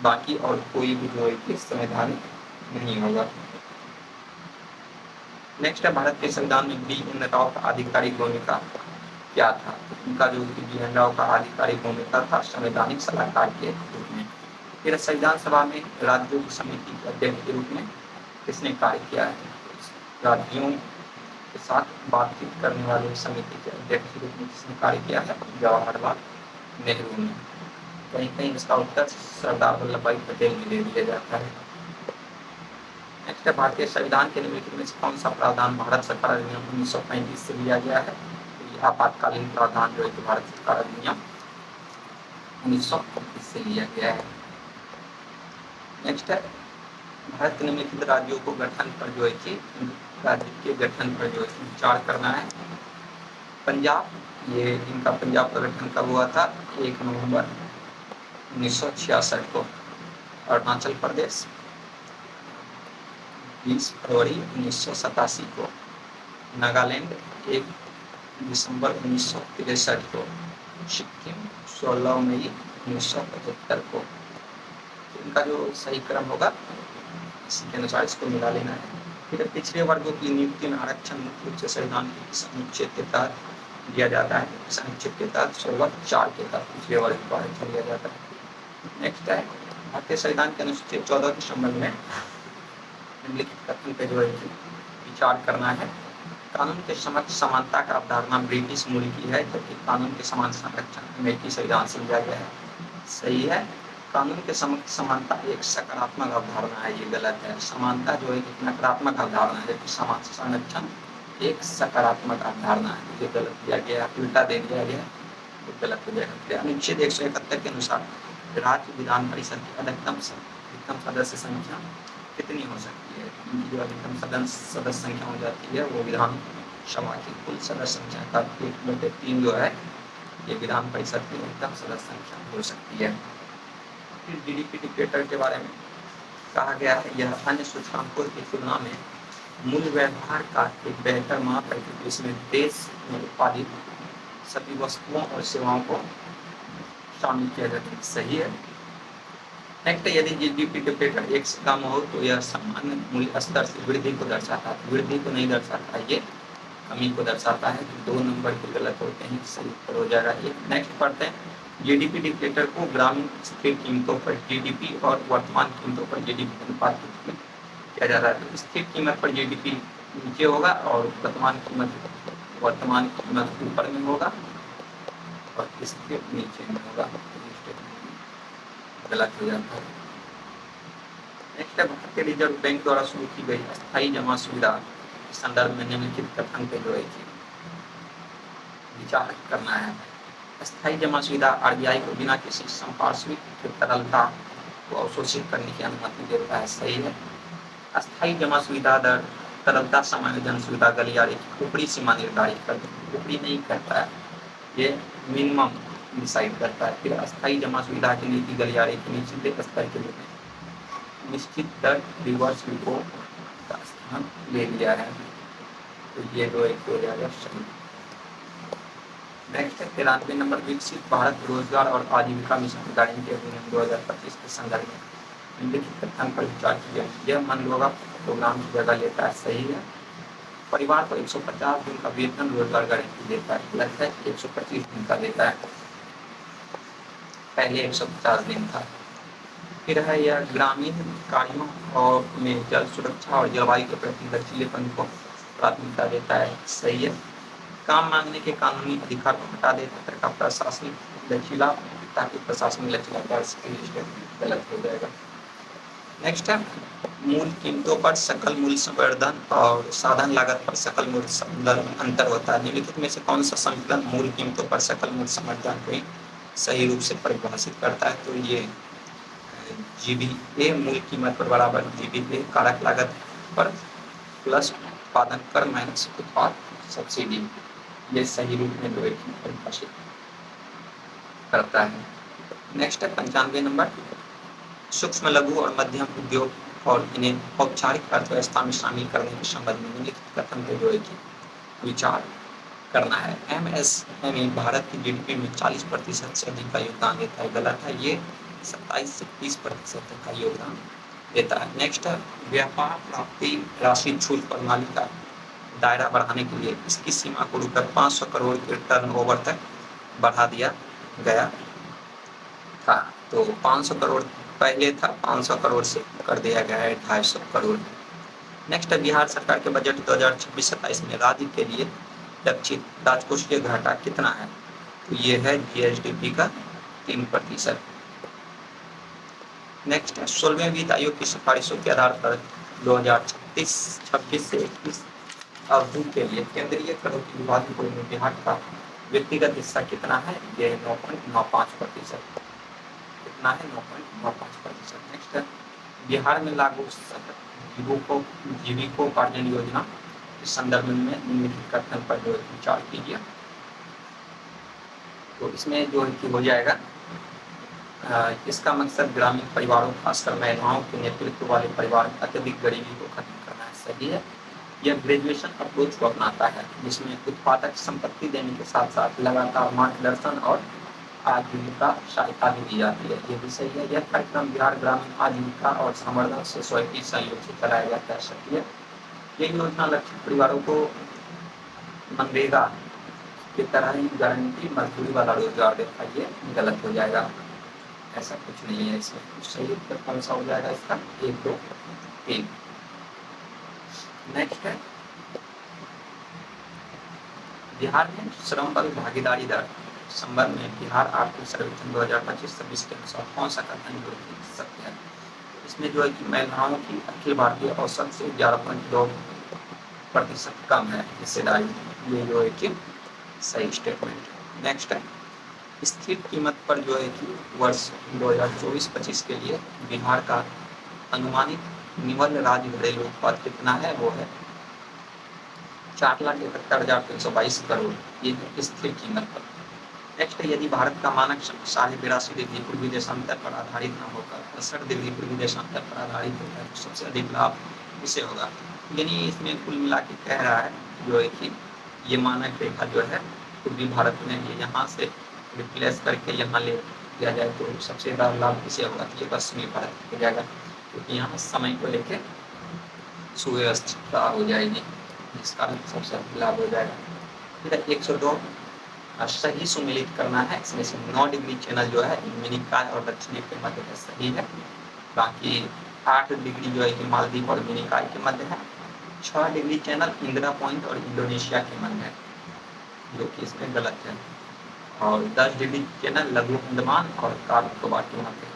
बाकी और कोई भी जो है संवैधानिक नहीं होगा। नेक्स्ट है, भारत के संविधान में बी.एन. राव का आधिकारिक भूमिका क्या था? उनका जो बी.एन. राव का आधिकारिक भूमिका था संवैधानिक सलाहकार के रूप में। फिर संविधान सभा में राज्यों की समिति के अध्यक्ष के रूप में किसने कार्य किया है? राज्यों के साथ बातचीत करने वाले समिति के अध्यक्ष के रूप में किसने कार्य किया है? जवाहरलाल नेहरू ने। कहीं कहीं इसका उत्तर सरदार वल्लभ भाई पटेल में दे दिया जाता है। नेक्स्ट है, भारतीय संविधान के निम्नलिखित में से कौन सा प्रावधान भारत सरकार अधिनियम 1935 से लिया गया है? तो आपातकालीन प्रावधान जो है भारत सरकार अधिनियम 1935 से लिया गया है। नेक्स्ट है, भारत के निम्नलिखित राज्यों को गठन पर जो है कि राज्य के गठन पर जो है विचार करना है। पंजाब, ये इनका पंजाब का गठन कब हुआ था? 1 नवंबर 1966 को। अरुणाचल प्रदेश 20 फरवरी 1987 को। नागालैंड 1 दिसंबर 1963 को। सिक्किम 16 मई 1975 को। इनका जो सही क्रम होगा इसी के अनुसार इसको मिला लेना है। फिर पिछड़े वर्गों की नियुक्ति में आरक्षण मुख्य रूप से संविधान के किस अनुच्छेद के तहत दिया जाता है? इस अनुच्छेद के तहत 16(4) के तहत पिछड़े वर्ग को आरक्षण दिया जाता है। नेक्स्ट है, भारतीय संविधान के अनुच्छेद 14 के संबंध में निम्नलिखित कथन पे जो है विचार करना है। कानून के समक्ष समानता का अवधारणा ब्रिटिश मूल की है, जबकि कानून के समान संरक्षण अमेरिकी संविधान से लिया गया है। सही है, कानून के समक्ष समानता एक सकारात्मक अवधारणा है, ये गलत है। समानता जो है एक नकारात्मक अवधारणा है, जबकि समान संरक्षण एक सकारात्मक अवधारणा है, ये गलत दिया गया, उल्टा दे दिया गया, ये गलत हो जाएगा। अनुच्छेद 171 के अनुसार राज्य विधान परिषद की अधिकतम सदस्य संख्या कितनी हो सकती है? इनकी जो अधिकतम सदस्य संख्या हो जाती है वो विधानसभा की कुल सदस्य संख्या का 1/3 जो है ये विधान परिषद की अधिकतम सदस्य संख्या हो सकती है। फिर जीडीपी इंडिकेटर के बारे में कहा गया है, यह अन्य सूचकांकों की तुलना में मूल व्यवहार का एक बेहतर माप है, क्योंकि इसमें देश में उत्पादित सभी वस्तुओं और सेवाओं को शामिल किया जाता है। सही है। नेक्स्ट, यदि जीडीपी इंडिकेटर 1 से कम हो तो यह सामान्य मूल्य स्तर से वृद्धि को दर्शाता है, वृद्धि को नहीं दर्शाता, ये कमी को दर्शाता है। तो 2 नंबर के गलत होते हैं, सही उत्तर हो जाएगा ये। नेक्स्ट पढ़ते हैं, जीडीपी इंडिकेटर को ग्रामीण स्थिर कीमतों पर जीडीपी और वर्तमान कीमतों पर जीडीपी अनुपात में किया जा रहा है। तो स्थिर कीमत पर जीडीपी नीचे होगा और वर्तमान कीमत ऊपर में होगा और स्थिर नीचे में होगा, गलत हो जाता है। नेक्स्ट है, भारतीय रिजर्व बैंक द्वारा शुरू की गई अस्थायी जमा सुविधा के संदर्भ में निम्नलिखित कथन पे जो है विचार करना है। अस्थायी जमा सुविधा आरबीआई को बिना किसी संपार्श्विक तरलता को अवशोषित करने की अनुमति देता है। सही है। अस्थायी जमा सुविधा दर तरलता समायोजन सुविधा गलियारे की ऊपरी सीमा निर्धारित करती है, ऊपरी नहीं करता है, ये मिनिमम डिसाइड करता है। फिर अस्थायी जमा सुविधा की नीति गलियारे के निचले स्तर के लिए निश्चित दर रिवर्स रिपो का स्थान ले लिया है। तो ये दो एक हो जाएगा सही। नेक्स्ट है 93 नंबर, विकसित भारत रोजगार और आजीविका मिशन गारंटी अधिनियम 2025 के संदर्भ में निम्नलिखित कथन पर विचार किया। यह मनरेगा प्रोग्राम की जगह लेता है। सही है। परिवार को 150 दिन का वेतन रोजगार गारंटी देता है। गलत है, 125 दिन का देता है, पहले 150 दिन था। फिर है यह ग्रामीण कार्यों और में जल सुरक्षा और जलवायु के प्रति लचीलेपन को प्राथमिकता देता है। सही है। काम मांगने के कानूनी अधिकार को हटा देता है का प्रशासनिक लचीला, ताकि प्रशासनिक लचीला गलत हो जाएगा। नेक्स्ट है, मूल कीमतों पर सकल मूल्य संवर्धन और साधन लागत पर सकल मूल्य संवर्धन में अंतर होता है। निम्नलिखित में से कौन सा समीकरण मूल कीमतों पर सकल मूल्य संवर्धन को सही रूप से परिभाषित करता है? तो ये जीबीए मूल कीमत पर बराबर जीबीए कारक लागत पर प्लस उत्पादन कर माइनस उत्पाद सब्सिडी, ये सही रूप में जो परिभाषित करता है। नेक्स्ट है 95 नंबर, सूक्ष्म लघु और मध्यम उद्योग और इन्हें औपचारिक अर्थव्यवस्था में शामिल करने के संबंध में निम्नलिखित कथन पे जो है कि विचार करना है। एमएसएमई भारत की जीडीपी में 40% से अधिक का योगदान देता है। गलत है, ये 27 से 30% का योगदान देता है। नेक्स्ट है, व्यापार प्राप्ति राशि छूट प्रणाली का दायरा बढ़ाने के लिए इसकी सीमा को रुपये 500 करोड़ के टर्नओवर तक बढ़ा दिया गया था। तो 500 करोड़ पहले था, 500 करोड़ से कर दिया गया है 250 करोड़। नेक्स्ट है, बिहार सरकार के बजट 2026-27 में राज्य के लिए लक्षित राजकोषीय घाटा कितना है? तो ये है जीएसडीपी का 3%। नेक्स्ट है, 16वें वित्त आयोग की सिफारिशों के आधार पर 2026 से 21 अवधि के लिए केंद्रीय करों की विभाजित में बिहार का व्यक्तिगत हिस्सा कितना है? ये 9.95%। कितना है? 9.95%। नेक्स्ट है, बिहार में लागू जीविकोपार्जन योजना के संदर्भ में निम्नलिखित कथन पर जो विचार कीजिए। तो इसमें जो है हो जाएगा, इसका मकसद ग्रामीण परिवारों खासकर महिलाओं के नेतृत्व वाले परिवार में अत्यधिक गरीबी को खत्म करना है। सही है। यह ग्रेजुएशन अप्रोच को अपनाता है, जिसमें उत्पादक संपत्ति देने के साथ साथ लगातार मार्गदर्शन और आजीविका सहायता भी दी जाती है। ये भी सही है। यह कार्यक्रम बिहार ग्रामीण आजीविका और संवर्धन से स्वयं सहयोग से चलाया जाता है। सही है। ये योजना लक्षित परिवारों को मनरेगा की तरह ही गारंटी मजदूरी वाला रोजगार देता है। ये गलत हो जाएगा, ऐसा कुछ नहीं है इसमें। सही उत्तर कौन सा हो जाएगा इसका? 1, 2, 3। नेक्स्ट है, बिहार में श्रम बल भागीदारी दर संबंध में बिहार आर्थिक सर्वेक्षण 2025-26 के अनुसार कौन सा कथन सत्य है? इसमें जो है कि महिलाओं की अखिल भारतीय औसत से 11.2% कम है हिस्सेदारी। ये जो है कि सही स्टेटमेंट। नेक्स्ट है, स्थिर कीमत पर जो है कि वर्ष 2024-25 के लिए बिहार का अनुमानित निवल राज्य घरेलू उत्पाद कितना है, वो है 4,71,322 करोड़, ये है स्थिर कीमत पर। नेक्स्ट है, यदि भारत का मानक 82.5 डिग्री पूर्वी देशांतर पर आधारित न होकर 68 डिग्री पूर्वी देशांतर पर आधारित होता है तो सबसे अधिक लाभ किसे होगा। यानी इसमें कुल मिला के कह रहा है जो है कि ये मानक रेखा जो है पूर्वी भारत में ये यहाँ से रिप्लेस करके यहाँ ले दिया जाए तो सबसे ज़्यादा लाभ किसे होगा, ये पश्चिमी भारत हो जाएगा, क्योंकि यहाँ समय को लेकर सुव्यवस्था हो जाएगी, जिस कारण सबसे लाभ हो जाएगा। फिर 102 सही सुमेलित करना है, इसमें से 9 डिग्री चैनल जो है मिनिकॉय और दक्षिणी के मध्य है, सही है। बाकी 8 डिग्री जो है कि मालदीव और मिनिकॉय के मध्य है। 6 डिग्री चैनल इंदिरा पॉइंट और इंडोनेशिया के मध्य है, जो कि इसमें गलत है। और 10 डिग्री चैनल लघु अंडमान और कारकोबार के मध्य है।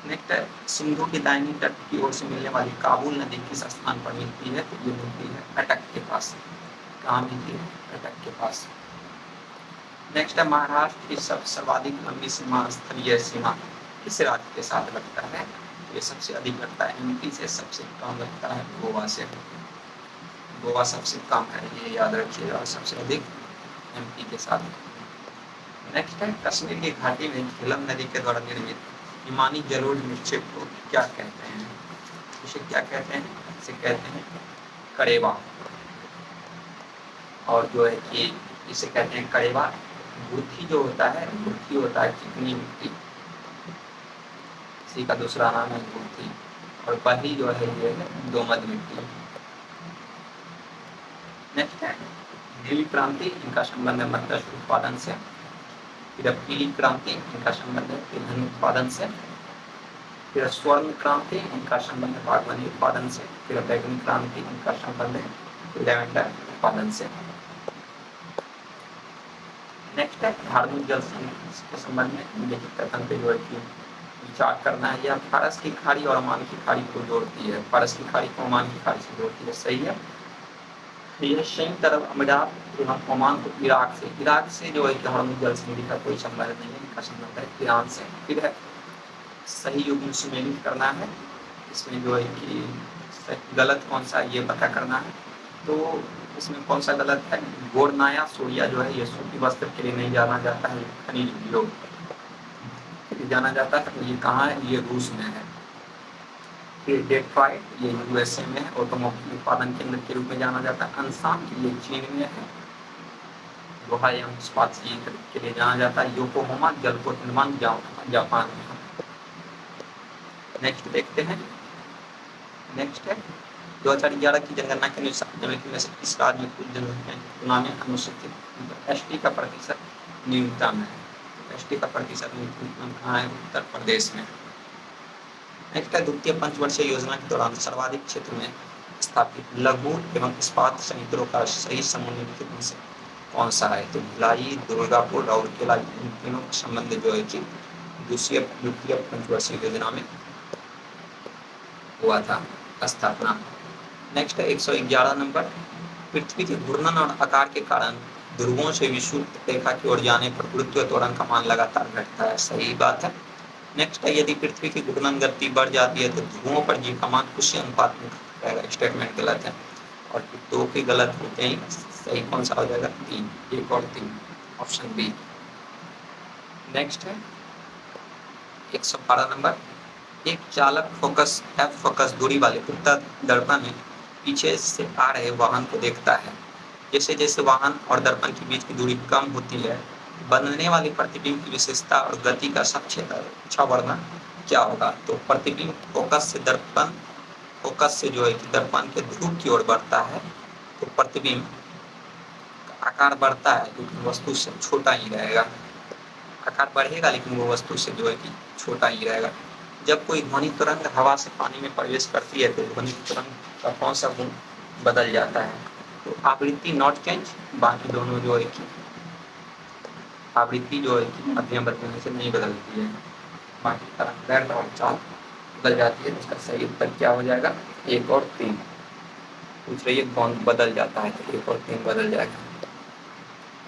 नेक्स्ट है, सिंधु की दाहिनी तट की ओर से मिलने वाली काबुल नदी किस स्थान पर मिलती है, तो ये मिलती है अटक के पास। कहाँ मिलती है, अटक के पास। नेक्स्ट है, महाराष्ट्र की सर्वाधिक लंबी सीमा स्थलीय सीमा किस राज्य के साथ लगता है, ये सबसे अधिक लगता है एमपी से, सबसे कम लगता है गोवा से। गोवा सबसे कम है, ये याद रखिएगा, और सबसे अधिक एमपी के साथ। नेक्स्ट है, कश्मीर की घाटी में झेलम नदी के द्वारा निर्मित हिमानी जलोढ़ निक्षेप को क्या कहते हैं, इसे क्या कहते हैं, इसे कहते हैं कड़ेवा। और जो है कि इसे कहते हैं कड़ेवा। गुर्थी जो होता है, गुर्थी होता है चिकनी मिट्टी, इसी का दूसरा नाम है गुर्थी। और बही जो है ये है दोमट मिट्टी। नेक्स्ट है, नीली क्रांति, इनका संबंध है मत्स्य उत्पादन से। फिर पीली क्रांति, इनका संबंध है तिलहन उत्पादन से। फिर स्वर्ण क्रांति, इनका संबंध है बागवानी उत्पादन से। फिर बैगनी क्रांति, इनका संबंध है लेवेंडर उत्पादन से। नेक्स्ट है, धार्मिक जल के संबंध में निम्नलिखित कथन पे जो है कि विचार करना है। यह फारस की खाड़ी और ओमान की खाड़ी को जोड़ती है, फारस की खाड़ी को ओमान की खाड़ी से जोड़ती है, सही है। यह संयुक्त अरब अमीरात एवं ओमान को इराक से जो है कि धार्मिक जल संधि का कोई संबंध नहीं है, इनका संबंध है ईरान से। फिर है, सही युग्म सुमेलित करना है, इसमें जो है कि गलत कौन सा ये पता करना है। तो इसमें कौन सा गलत है, गोरनाया सोरिया जो है ये सूती वस्त्र के लिए नहीं जाना जाता है, खनिज उद्योग जाना जाता है। तो ये कहाँ है, ये रूस में है। फिर डेट्रॉइट, ये यूएसए में है, ऑटोमोबाइल उत्पादन केंद्र के रूप में जाना जाता है। अंसान, ये चीन में है, लोहा एवं इस्पात के लिए जाना जाता है। योकोहामा, जलपोत निर्माण जापान में है। नेक्स्ट देखते हैं। नेक्स्ट है, 2011 की जनगणना के अनुसार में से किस राज्य में कुल जनसंख्या में अनुसूचित एसटी का प्रतिशत न्यूनतम है। एसटी का प्रतिशत न्यूनतम कहाँ है, उत्तर प्रदेश में। नेक्स्ट है, द्वितीय पंचवर्षीय योजना के दौरान सर्वाधिक क्षेत्र में स्थापित लघु एवं इस्पात संयंत्रों का सही समूह निम्नलिखित में से कौन सा है, तो भिलाई, दुर्गापुर, राउरकेला, इन तीनों का संबंध जो है कि द्वितीय पंचवर्षीय योजना में हुआ था स्थापना। नेक्स्ट है 111 नंबर, पृथ्वी के घूर्णन और आकार के कारण ध्रुवों से विषुवत रेखा की ओर जाने पर गुरुत्व त्वरण का मान लगातार घटता है, सही बात है। नेक्स्ट है, यदि पृथ्वी की घूर्णन गति बढ़ जाती है तो ध्रुवों पर जी का मान उसी अनुपात में रहेगा, स्टेटमेंट गलत है। और 2 के गलत होते हैं, सही कौन सा हो जाएगा, 3, 1 और 3, ऑप्शन बी। नेक्स्ट है 112 नंबर, एक चालक फोकस एफ फोकस दूरी वाले उत्तर दर्पण में पीछे से आ रहे वाहन को देखता है। जैसे जैसे वाहन और दर्पण के बीच की दूरी कम होती है, बनने वाली प्रतिबिंब की विशेषता और गति का अच्छा वर्णन क्या होगा, तो प्रतिबिंब फोकस से जो है कि दर्पण के ध्रुव की ओर बढ़ता है तो प्रतिबिंब का आकार बढ़ता है, लेकिन वस्तु से छोटा ही रहेगा। आकार बढ़ेगा लेकिन वो वस्तु से जो है कि छोटा ही रहेगा। जब कोई ध्वनि तरंग हवा से पानी में प्रवेश करती है तो ध्वनि तरंग का कौन सा गुण बदल जाता है, तो आवृत्ति नॉट चेंज, बाकी दोनों जो है कि आवृत्ति जो है कि मध्यम बदलने से नहीं बदलती है, बाकी तरंग दैर्घ्य और चाल बदल जाती है। इसका सही उत्तर क्या हो जाएगा, 1 और 3। पूछ रही है कौन बदल जाता है, तो 1 और 3 बदल जाएगा।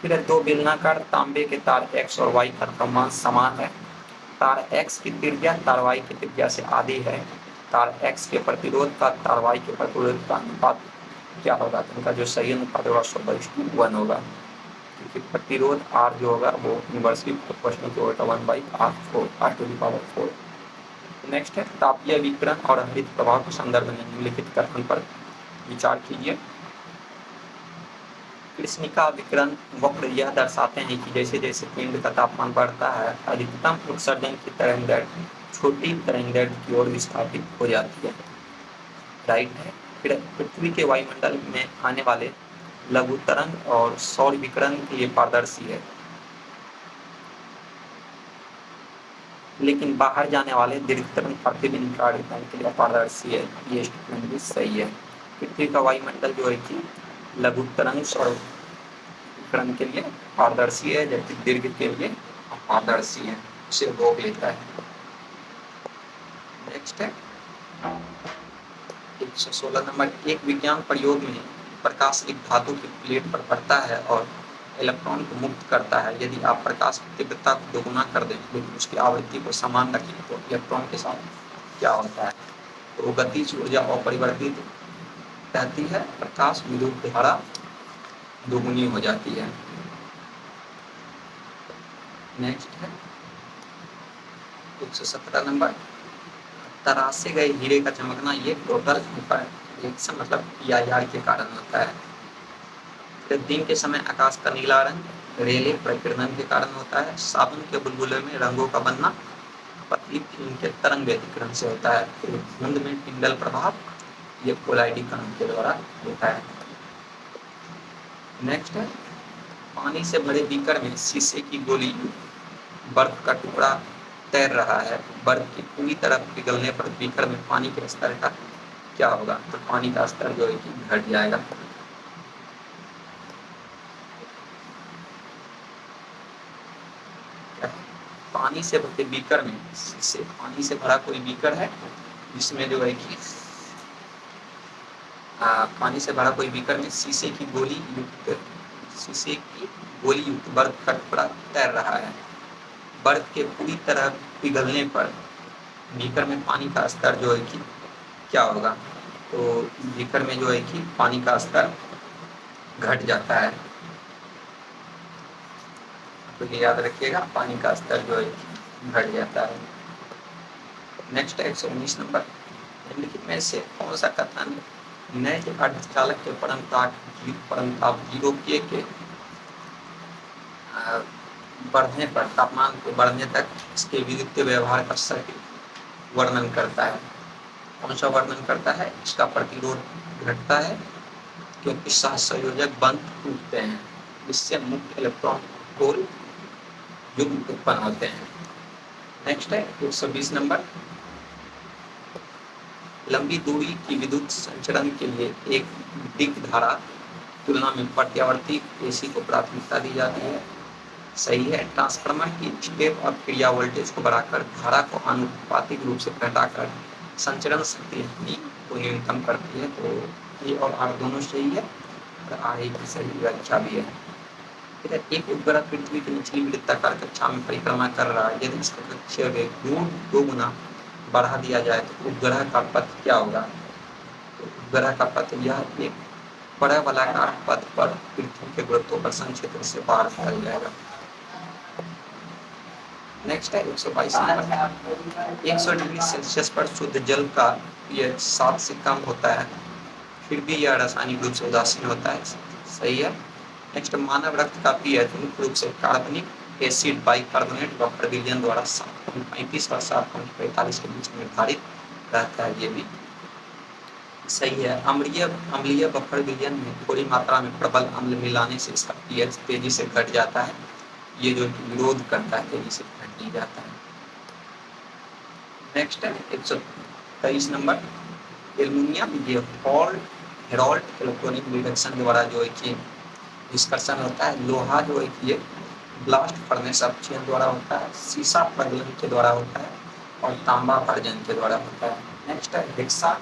फिर 2 बेलनाकार तांबे के तार x और y का मान समान है। तार x की त्रिज्या तार y की त्रिज्या से आधी है। तार X के प्रतिरोध का तार Y के प्रतिरोध का अनुपात क्या होगा? तो इनका जो सही अनुपात होगा 100:1 होगा, क्योंकि प्रतिरोध R जो होगा वो inversely proportional to 1/R4 R⁴। Next है तापीय विकिरण और हरित प्रभाव के संदर्भ में निम्नलिखित कथन पर विचार कीजिए। कृष्णिका विकिरण वक्र यह दर्शाते हैं कि जैसे जैसे पिंड का तापमान बढ़ता है, अधिकतम उत्सर्जन की तरंगदैर्घ्य छोटी तरंगदैर्घ्य की ओर विस्थापित हो जाती है। राइट है। फिर पृथ्वी के वायुमंडल में आने वाले लघु तरंग और सौर विकिरण के लिए पारदर्शी है, लेकिन बाहर जाने वाले दीर्घ तरंग प्रतिबिंब इंफ्रारेड तरंग के लिए अपारदर्शी है। ये स्टेटमेंट भी सही है। पृथ्वी का वायुमंडल जो है कि लघु तरंग और विकिरण के लिए पारदर्शी है, जबकि दीर्घ के लिए अपारदर्शी है, उसे रोक लेता है। नेक्स्ट है 116 नंबर। एक विज्ञान प्रयोग में प्रकाश एक धातु की प्लेट पर पड़ता है और इलेक्ट्रॉन को मुक्त करता है। यदि आप प्रकाश की तीव्रता को दोगुना कर दें लेकिन उसकी आवृत्ति को समान रखें तो इलेक्ट्रॉन के साथ क्या होता है? तो गतिज ऊर्जा अपरिवर्तित रहती है, प्रकाश विद्युत धारा दोगुनी हो जाती है। नेक्स्ट है 117 नंबर। तरासे गए हीरे का चमकना ये टोटल रिएक्शन मतलब PIR के कारण होता है। फिर दिन के समय आकाश का नीला रंग रेले प्रकीर्णन के कारण होता है। साबुन के बुलबुले में रंगों का बनना पतली फिल्म के तरंग व्यतिकरण से होता है। फिर धुंध में टिंडल प्रभाव ये कोलाइडीकरण के द्वारा होता है। नेक्स्ट है पानी से भरे बीकर में शीशे की गोली बर्फ का टुकड़ा तैर रहा है। बर्फ की पूरी तरफ पिघलने पर बीकर में पानी के स्तर का क्या होगा? तो पानी का स्तर जो है कि घट जाएगा। पानी से भरे बीकर में शीशे, पानी से भरा कोई बीकर है जिसमें जो है कि पानी से भरा कोई बीकर में शीशे की गोली युक्त बर्फ का टुकड़ा तैर रहा है। बर्फ के पूरी तरह पिघलने पर बीकर में पानी का स्तर जो है कि क्या होगा? तो बीकर में जो है कि पानी का स्तर घट जाता है। तो ये याद रखिएगा, पानी का स्तर जो है कि घट जाता है। Next 119 number. निम्नलिखित में से कौन सा कथन नए अर्धचालक के परमताप 0 के बढ़ने पर तापमान को बढ़ने तक इसके विद्युतीय व्यवहार का सर्किट वर्णन करता है? कौन सा वर्णन करता है? इसका प्रतिरोध घटता है क्योंकि सहसंयोजक बंध टूटते हैं, इससे मुक्त इलेक्ट्रॉन होल युग्म उत्पन्न होते हैं। नेक्स्ट है 120 नंबर। लंबी दूरी की विद्युत संचरण के लिए एक दिग्ध धारा तुलना में प्रत्यावर्ती AC को प्राथमिकता दी जाती है। सही है। ट्रांसफार्मर की स्टेप अप क्रिया वोल्टेज को बढ़ाकर धारा को आनुपातिक रूप से घटाकर संचरण शक्ति को न्यूनतम करती है। तो ये और R दोनों सही है और R की सही व्याख्या भी है। फिर एक उपग्रह पृथ्वी की निचली वृत्ताकार कक्षा में परिक्रमा कर रहा है। यदि इसका कक्षीय वेग 2 गुना बढ़ा दिया जाए तो उपग्रह का पथ क्या होगा? तो उपग्रह का पथ यह एक बड़ा वलाकार पथ पर पृथ्वी के गुरुत्वाकर्षण क्षेत्र से बाहर फैल जाएगा। नेक्स्ट है 122 नंबर। 100 डिग्री सेल्सियस पर शुद्ध जल का pH 7 से कम होता है, फिर भी यह रासायनिक रूप से उदासीन होता है। सही है। नेक्स्ट मानव रक्त का pH मुख्य रूप से कार्बनिक एसिड बाइकार्बोनेट डॉक्टर विलियन द्वारा 7.35 और 7.45 के बीच निर्धारित रहता है। ये भी सही है। अम्लीय बफर विलियन में थोड़ी मात्रा में प्रबल अम्ल मिलाने से इसका pH तेजी से घट जाता है। ये जो विरोध करता है तेजी से घट नहीं जाता है। नेक्स्ट है 123 नंबर। एल्युमिनियम ये हेरोल्ड इलेक्ट्रॉनिक रिडक्शन द्वारा जो है कि निष्कर्षण होता है। लोहा जो है कि ब्लास्ट फर्नेस अपक्षय द्वारा होता है। सीसा प्रज्वलन के द्वारा होता है और तांबा अर्जन के द्वारा होता है। नेक्स्ट है हेक्सा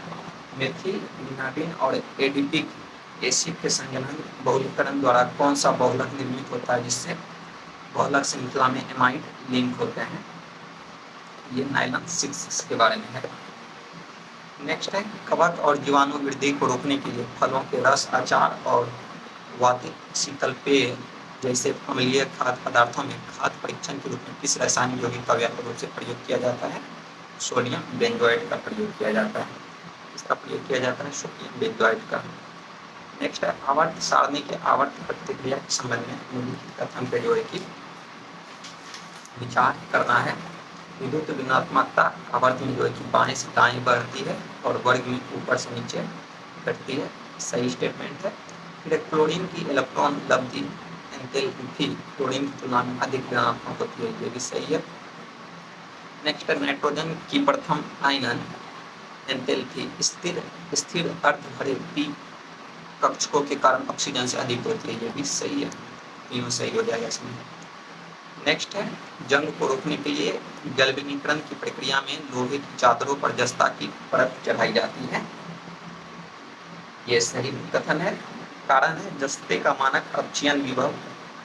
मेथिलिनाडिन और एडिपिक एसिड के संयोजन बहुलकीकरण द्वारा कौन सा बहुलक निर्मित होता है जिससे बहुलक श्रृंखला में एमाइड लिंक होते हैं? ये नाइलॉन 6 के बारे में है। नेक्स्ट है कवक और जीवाणु वृद्धि को रोकने के लिए फलों के रस, अचार और वातित शीतल पेय जैसे अम्लीय खाद्य पदार्थों में खाद्य परीक्षण के रूप में किस रासायनिक यौगिक का व्यापक रूप से प्रयोग किया जाता है? सोडियम बेंजोएट का प्रयोग किया जाता है। इसका प्रयोग किया जाता है सोडियम बेंजोएट का। नेक्स्ट है आवर्त सारणी के आवर्त प्रतिक्रिया के संबंध में निम्नलिखित कथन पे जो है कि विचार करना है। विद्युत ऋणात्मकता आवर्त में जो है कि बाएं से दाएं बढ़ती है और वर्ग में ऊपर से नीचे घटती है, सही स्टेटमेंट है। फिर क्लोरीन की इलेक्ट्रॉन लब्धि एंथैल्पी क्लोरीन की तुलना में अधिक ऋणात्मक होती है, ये भी सही है। नेक्स्ट है नाइट्रोजन की प्रथम आयनन एंथैल्पी स्थिर अर्ध भरे पी कक्षकों के कारण ऑक्सीजन से अधिक होती है, ये भी सही है। तीनों सही हो जाएगा इसमें। नेक्स्ट है जंग को रोकने के लिए गैल्वेनीकरण की प्रक्रिया में लोहे की चादरों पर जस्ता की परत चढ़ाई जाती है, ये सही कथन है। कारण है जस्ते का मानक अपचयन विभव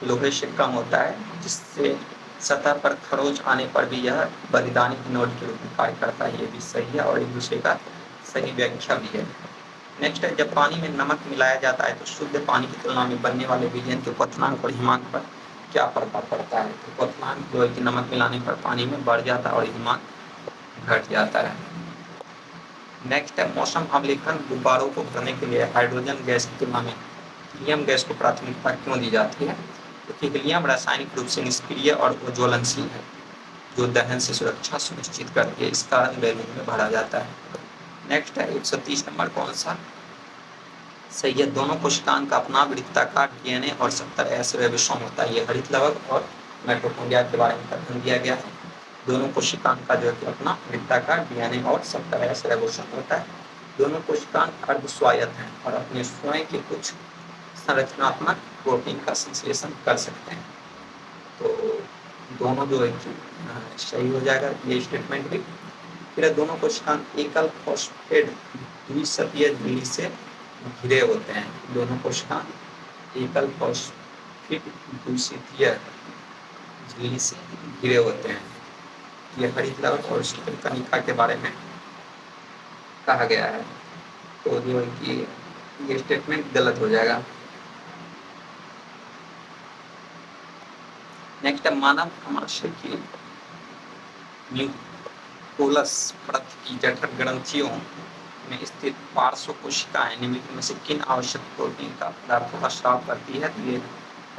लोहे से कम होता है, जिससे सतह पर खरोंच आने पर भी यह बलिदानी नोड के रूप में कार्य करता है, ये भी सही है और एक दूसरे का सही व्याख्या भी है। नेक्स्ट है जब पानी में नमक मिलाया जाता है तो शुद्ध पानी की तुलना में बनने वाले विलयन के क्वथनांक और हिमांक पर क्या प्रभाव पड़ता है? तो क्वथनांक जो है कि नमक मिलाने पर पानी में बढ़ जाता है और हिमांक घट जाता है। नेक्स्ट है मौसम अवलेखन गुब्बारों को भरने के लिए हाइड्रोजन गैस की तुलना में हीलियम गैस को प्राथमिकता क्यों दी जाती है? क्योंकि हीलियम रासायनिक रूप से निष्क्रिय और ज्वलनशील है, जो दहन से सुरक्षा सुनिश्चित करके इस कारण बैलून में भरा जाता है। नेक्स्ट है 130 नंबर कौन सा सही है? दोनों कोशिकाओं का अपना वृत्ताकार डीएनए और 70 ऐसे राइबोसोम होता है, ये हरित लवक और माइटोकॉन्ड्रिया के बारे में कथन दिया गया है। दोनों कोशिकाओं का जो है अपना वृत्ताकार डीएनए और 70 ऐसे राइबोसोम होता है। दोनों कोशिकाएं अर्धस्वायत्त हैं और अपने स्वयं के कुछ संरचनात्मक प्रोटीन का संश्लेषण कर सकते हैं, तो दोनों जो है सही हो जाएगा ये स्टेटमेंट भी। फिर दोनों कोशिकाएं एकल फॉस्फेट द्विसतहीय झिल्ली से घिरे होते हैं। दोनों कोशिकाएं एकल फॉस्फेट द्विसतहीय झिल्ली से घिरे होते हैं, ये हरित लवक और शुक्ल कणिका के बारे में कहा गया है, तो जो है कि ये स्टेटमेंट गलत हो जाएगा। नेक्स्ट है मानव आमाशय की न्यूक्लियस परत की जठर ग्रंथियों में स्थित पार्श्व कोशिकाएं निम्नलिखित में से किन आवश्यक प्रोटीन का पदार्थों का स्राव करती है? तो ये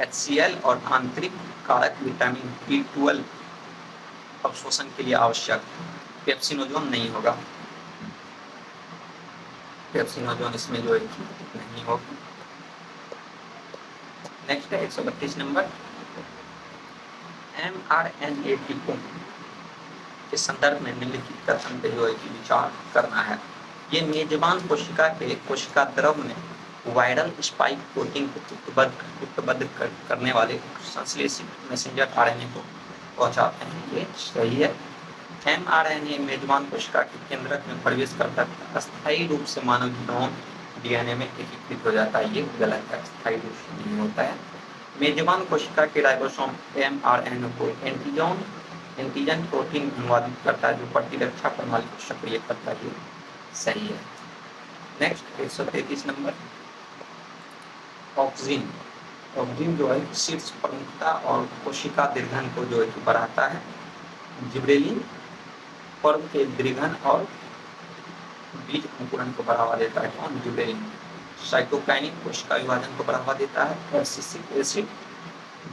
HCl और आंतरिक कारक विटामिन B12 अवशोषण के लिए आवश्यक। पेप्सिनोजोन नहीं होगा, पेप्सिनोजोन इसमें जो है नहीं होगा। नेक्स्ट है 132 नंबर mRNA टीकों के संदर्भ में निम्नलिखित कथन पे जो है कि विचार करना है। ये मेजबान कोशिका के कोशिका द्रव में वायरल स्पाइक प्रोटीन को उत्पन्न करने वाले संश्लेषित मैसेंजर आरएनए को पहुंचाते हैं, ये सही है। mRNA मेजबान कोशिका के केंद्रक में प्रवेश करता है, अस्थायी रूप से मानव जीनोम डीएनए में एकीकृत हो जाता है, ये गलत है, अस्थायी रूप से नहीं होता है। मेजबान कोशिका के राइबोसोम mRNA को एंटीजन प्रोटीन अनुवादित करता है, जो प्रतिरक्षा प्रणाली को सक्रिय करता है, सही है। नेक्स्ट 133 नंबर ऑक्सीन जो है शीर्ष प्रमुखता और कोशिका दीर्घन को जो है बढ़ाता है। जिब्रेलिन पर्व के दीर्घन और बीज अंकुरण को बढ़ावा देता है, कौन? जिब्रेलिन। साइटोकाइनिन कोशिका विभाजन को बढ़ावा देता है और एब्सिसिक एसिड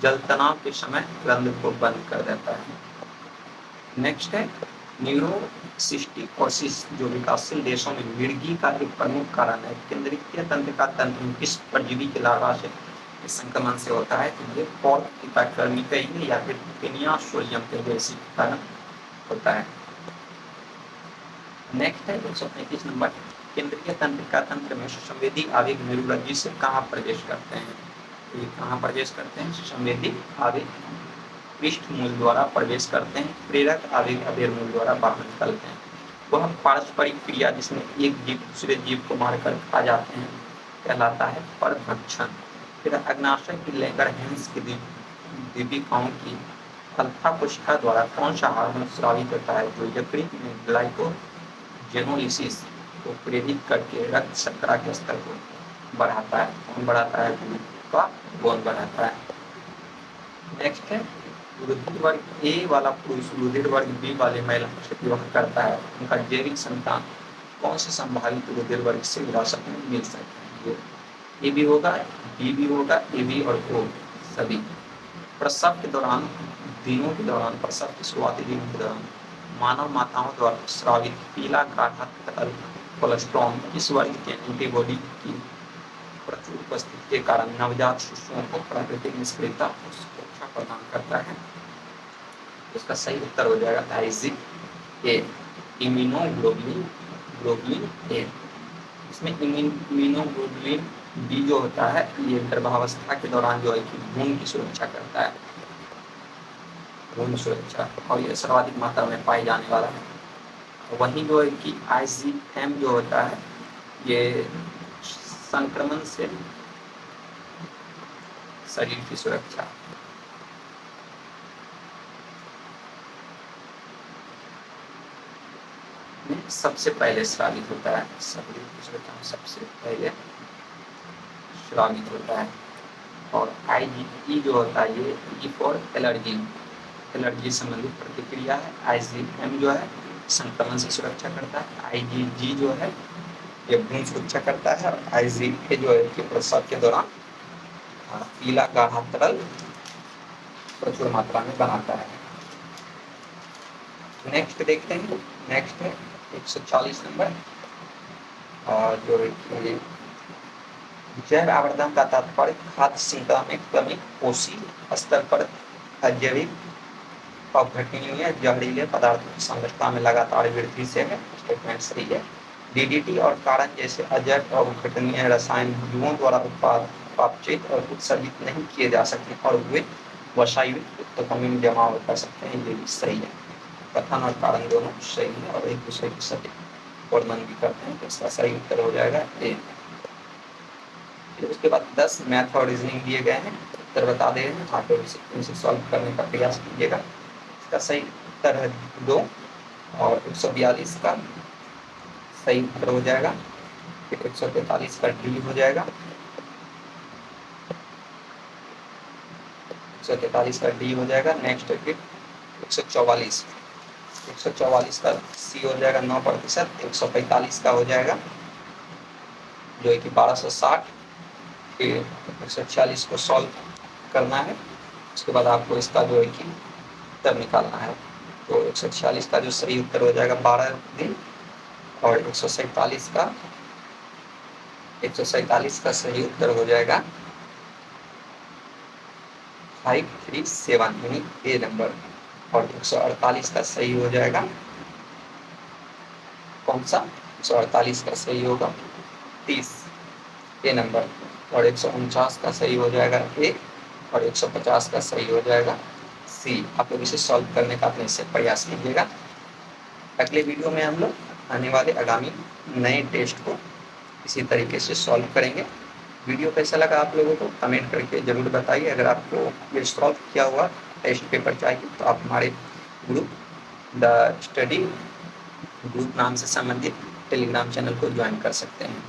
जल तनाव के समय रंध्र को बंद कर देता है। नेक्स्ट है न्यूरोसिस्टिकोसिस, जो विकासशील देशों में मिर्गी का एक प्रमुख कारण है। केंद्रीय तंत्रिका तंत्र में किस परजीवी के लार्वा से संक्रमण से होता है? तो ये पॉर्टिकार्निका या फिर पेनिया सोलियम के जैसी कारण होता है। नेक्स्ट है 135 नंबर केंद्रीय तंत्रिका तंत्र में संवेदी आवेग मेरुरज्जु से कहाँ प्रवेश करते हैं? ये कहाँ प्रवेश करते हैं? संवेदी आवेग पृष्ठ मूल द्वारा प्रवेश करते हैं, प्रेरक आवेग अधेड़ मूल द्वारा बाहर निकलते हैं। वह पारस्परिक क्रिया जिसमें एक जीव दूसरे जीव को मारकर खा जाते हैं कहलाता है परभक्षण। फिर अग्नाशय की लैंगरहैंस की दीपिकाओं की अल्फा कोशिका द्वारा कौन सा हार्मोन स्रावित होता है? जो यकृत में ग्लाइकोजेनोलिसिस को प्रेरित करके रक्त शर्करा के स्तर को बढ़ाता है। कौन बढ़ाता है? ग्लूकागोन बढ़ाता है। नेक्स्ट है रुधिर वर्ग ए वाला पुरुष रुधिर वर्ग बी वाली महिला से विवाह करता है, उनका जैविक संतान कौन से संभावित रुधिर वर्ग से विरासत में मिल सकता है? ए भी होगा, बी भी होगा, ए बी और ओ सभी। प्रसव के दौरान दिनों के दौरान प्रसव के शुरुआती दिनों के दौरान मानव माताओं द्वारा स्रावित पीला गाढ़ा तरल कोलेस्ट्रॉल इस वर्ग के एंटीबॉडी की प्रचुर उपस्थिति के कारण नवजात शिशुओं को प्राकृतिक निष्क्रियता और सुरक्षा प्रदान करता है। इसका सही उत्तर हो जाएगा आइजिक ए, इम्यूनोग्लोबुलिन ग्लोबुलिन ए। इसमें इम्यूनोग्लोबुलिन बी जो होता है ये गर्भावस्था के दौरान जो है कि भ्रूण की सुरक्षा करता है, भ्रूण सुरक्षा, और ये सर्वाधिक मात्रा में पाई जाने वाला है। वहीं जो है कि आईजीएम जो होता है ये संक्रमण से शरीर की सुरक्षा। सबसे पहले स्रावित होता है, शरीर की सुरक्षा में सबसे पहले स्रावित होता है। और आईजीई जो होता है ये ई फॉर एलर्जी, एलर्जी संबंधित प्रतिक्रिया है। आईजीएम जो है संक्रमण से सुरक्षा करता है, आईजीजी जो है ये भ्रूण सुरक्षा करता है, और आईजीए जो है कि प्रसव के दौरान पीला गाढ़ा तरल प्रचुर मात्रा में बनाता है। नेक्स्ट देखते हैं, नेक्स्ट है 140 नंबर, और जो है जैव आवर्धन का तात्पर्य खाद्य श्रृंखला में कमी, कोशीय स्तर पर अजैविक अपघटनीय जहरीले पदार्थों की सांद्रता में लगातार वृद्धि से है। स्टेटमेंट सही है। डीडीटी और कारण जैसे अजैव अपघटनीय रसायन जीवों द्वारा उत्पादित और उत्सर्जित नहीं किए जा सकते और वे वसायुक्त उत्तकमी में जमाव कर सकते हैं, ये भी सही है। कथन और कारण दोनों सही है और एक दूसरे के सटीक वर्णन भी करते हैं, तो इसका सही उत्तर हो जाएगा ए। फिर उसके बाद 10 मैथ और रीजनिंग दिए गए हैं, उत्तर बता दे रहे हैं, आप इसे सॉल्व करने का प्रयास कीजिएगा। इसका सही उत्तर है 2 और 142 का सही उत्तर हो जाएगा। फिर 143 का डी हो जाएगा, 143 का डी हो जाएगा। नेक्स्ट फिर 144 का सी हो जाएगा 9%, 145 का हो जाएगा जो है कि 1260। फिर 146 को सॉल्व करना है, उसके बाद आपको इसका जो है कि उत्तर निकालना है। तो 146 का जो सही उत्तर हो जाएगा 12 दिन, और 147 का सही उत्तर हो जाएगा 537 यानी ए नंबर, और 148 का सही हो जाएगा कौन सा? 148 का सही होगा 30 ए नंबर, और 149 का सही हो जाएगा ए, और 150 का सही हो जाएगा सी। आप लोग इसे सॉल्व करने का अपने से प्रयास कीजिएगा। अगले वीडियो में हम लोग आने वाले आगामी नए टेस्ट को इसी तरीके से सॉल्व करेंगे। वीडियो कैसा लगा आप लोगों को कमेंट करके ज़रूर बताइए। अगर आपको ये सॉल्व किया हुआ टेस्ट पेपर चाहिए तो आप हमारे ग्रुप द स्टडी ग्रुप नाम से संबंधित टेलीग्राम चैनल को ज्वाइन कर सकते हैं।